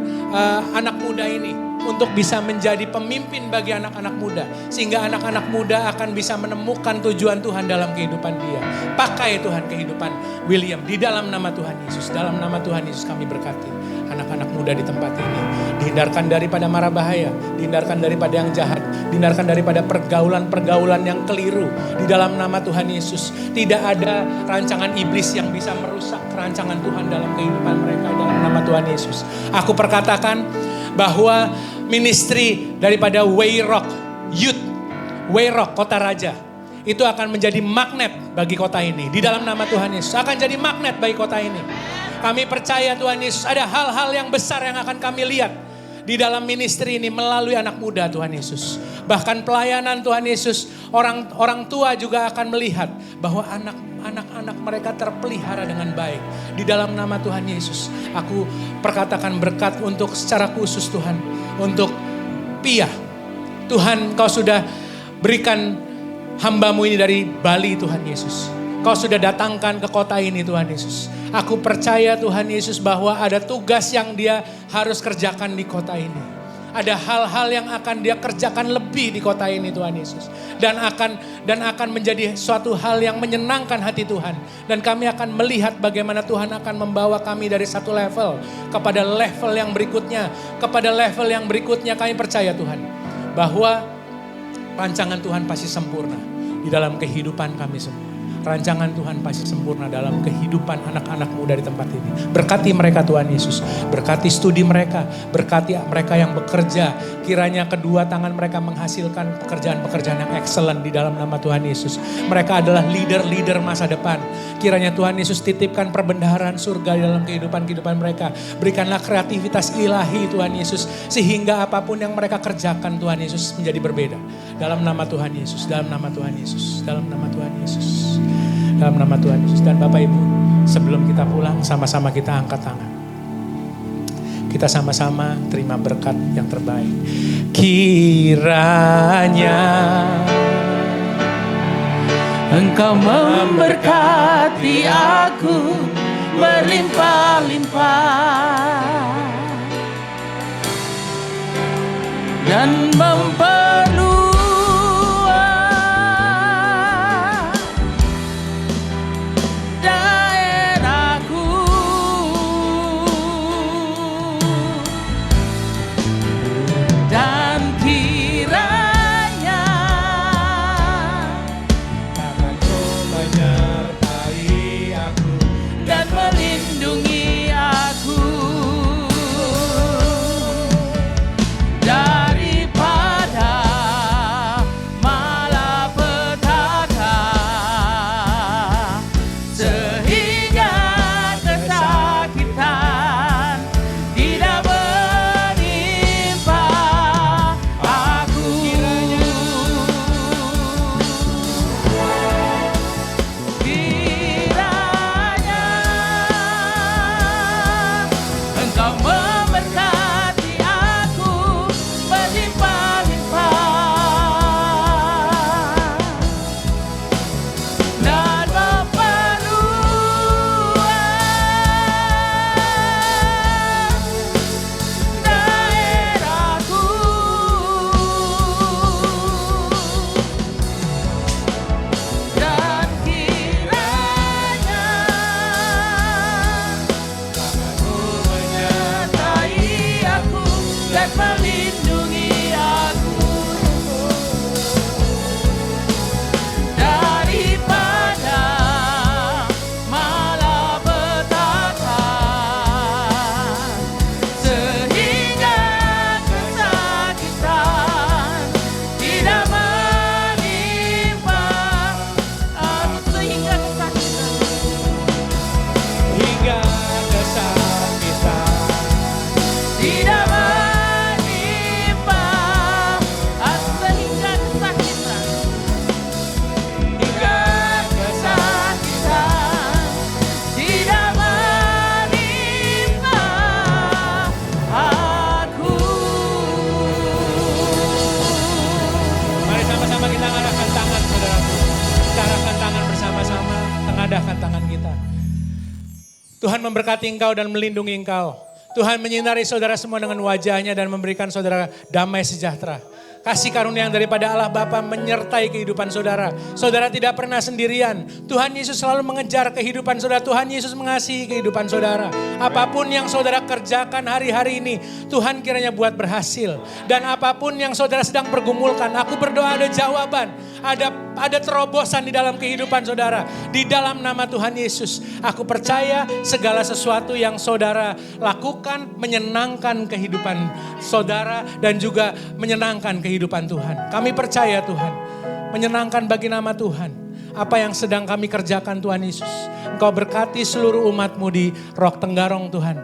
anak muda ini untuk bisa menjadi pemimpin bagi anak-anak muda, sehingga anak-anak muda akan bisa menemukan tujuan Tuhan dalam kehidupan dia. Pakai Tuhan kehidupan William di dalam nama Tuhan Yesus. Dalam nama Tuhan Yesus kami berkati anak-anak muda di tempat ini, dihindarkan daripada mara bahaya, dihindarkan daripada yang jahat, dihindarkan daripada pergaulan-pergaulan yang keliru. Di dalam nama Tuhan Yesus, tidak ada rancangan iblis yang bisa merusak rancangan Tuhan dalam kehidupan mereka. Dalam nama Tuhan Yesus, aku perkatakan bahwa ministry daripada Wayrock Youth, Wayrock Kota Raja, itu akan menjadi magnet bagi kota ini. Di dalam nama Tuhan Yesus akan jadi magnet bagi kota ini. Kami percaya Tuhan Yesus, ada hal-hal yang besar yang akan kami lihat di dalam ministry ini melalui anak muda Tuhan Yesus. Bahkan pelayanan Tuhan Yesus, orang tua juga akan melihat bahwa anak-anak mereka terpelihara dengan baik. Di dalam nama Tuhan Yesus, aku perkatakan berkat untuk secara khusus Tuhan, untuk Pia. Tuhan, Kau sudah berikan hamba-Mu ini dari Bali Tuhan Yesus. Kau sudah datangkan ke kota ini Tuhan Yesus. Aku percaya Tuhan Yesus bahwa ada tugas yang dia harus kerjakan di kota ini. Ada hal-hal yang akan dia kerjakan lebih di kota ini Tuhan Yesus. Dan akan menjadi suatu hal yang menyenangkan hati Tuhan. Dan kami akan melihat bagaimana Tuhan akan membawa kami dari satu level kepada level yang berikutnya. Kepada level yang berikutnya kami percaya Tuhan. Bahwa rancangan Tuhan pasti sempurna di dalam kehidupan kami semua. Rancangan Tuhan pasti sempurna dalam kehidupan anak-anak muda di tempat ini. Berkati mereka Tuhan Yesus. Berkati studi mereka. Berkati mereka yang bekerja. Kiranya kedua tangan mereka menghasilkan pekerjaan-pekerjaan yang excellent di dalam nama Tuhan Yesus. Mereka adalah leader-leader masa depan. Kiranya Tuhan Yesus titipkan perbendaharaan surga di dalam kehidupan mereka. Berikanlah kreativitas ilahi Tuhan Yesus. Sehingga apapun yang mereka kerjakan Tuhan Yesus menjadi berbeda. Dalam nama Tuhan Yesus. Dalam nama Tuhan Yesus. Dalam nama Tuhan Yesus. Dalam nama Tuhan Yesus. Dan Bapak Ibu, sebelum kita pulang sama-sama kita angkat tangan. Kita sama-sama terima berkat yang terbaik. Kiranya Engkau memberkati aku berlimpah-limpah dan memperluas daerahku, dan kiranya akan Kau menyertai aku dan melindungi aku daripada Tuhan memberkati engkau dan melindungi engkau. Tuhan menyinari saudara semua dengan wajahnya dan memberikan saudara damai sejahtera. Kasih karunia yang daripada Allah Bapa menyertai kehidupan saudara. Saudara tidak pernah sendirian. Tuhan Yesus selalu mengejar kehidupan saudara. Tuhan Yesus mengasihi kehidupan saudara. Apapun yang saudara kerjakan hari-hari ini, Tuhan kiranya buat berhasil. Dan apapun yang saudara sedang pergumulkan, aku berdoa ada jawaban. Ada terobosan di dalam kehidupan saudara. Di dalam nama Tuhan Yesus, aku percaya segala sesuatu yang saudara lakukan menyenangkan kehidupan saudara dan juga menyenangkan kehidupan Tuhan. Kami percaya Tuhan, menyenangkan bagi nama Tuhan. Apa yang sedang kami kerjakan Tuhan Yesus, Engkau berkati seluruh umat-Mu di Rok Tenggarong Tuhan.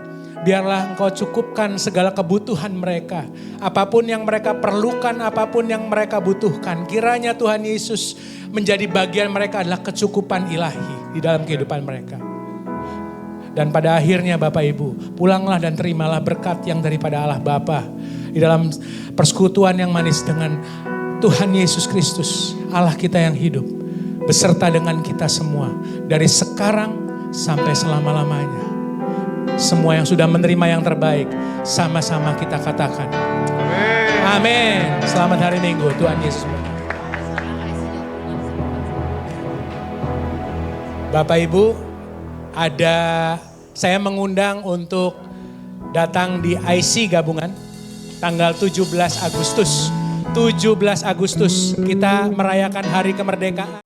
Biarlah Engkau cukupkan segala kebutuhan mereka. Apapun yang mereka perlukan, apapun yang mereka butuhkan. Kiranya Tuhan Yesus menjadi bagian mereka adalah kecukupan ilahi di dalam kehidupan mereka. Dan pada akhirnya Bapak Ibu, pulanglah dan terimalah berkat yang daripada Allah Bapa. Di dalam persekutuan yang manis dengan Tuhan Yesus Kristus, Allah kita yang hidup. Beserta dengan kita semua. Dari sekarang sampai selama-lamanya. Semua yang sudah menerima yang terbaik, sama-sama kita katakan. Amin. Selamat hari Minggu, Tuhan Yesus. Bapak Ibu, saya mengundang untuk datang di IC gabungan tanggal 17 Agustus. 17 Agustus kita merayakan hari kemerdekaan.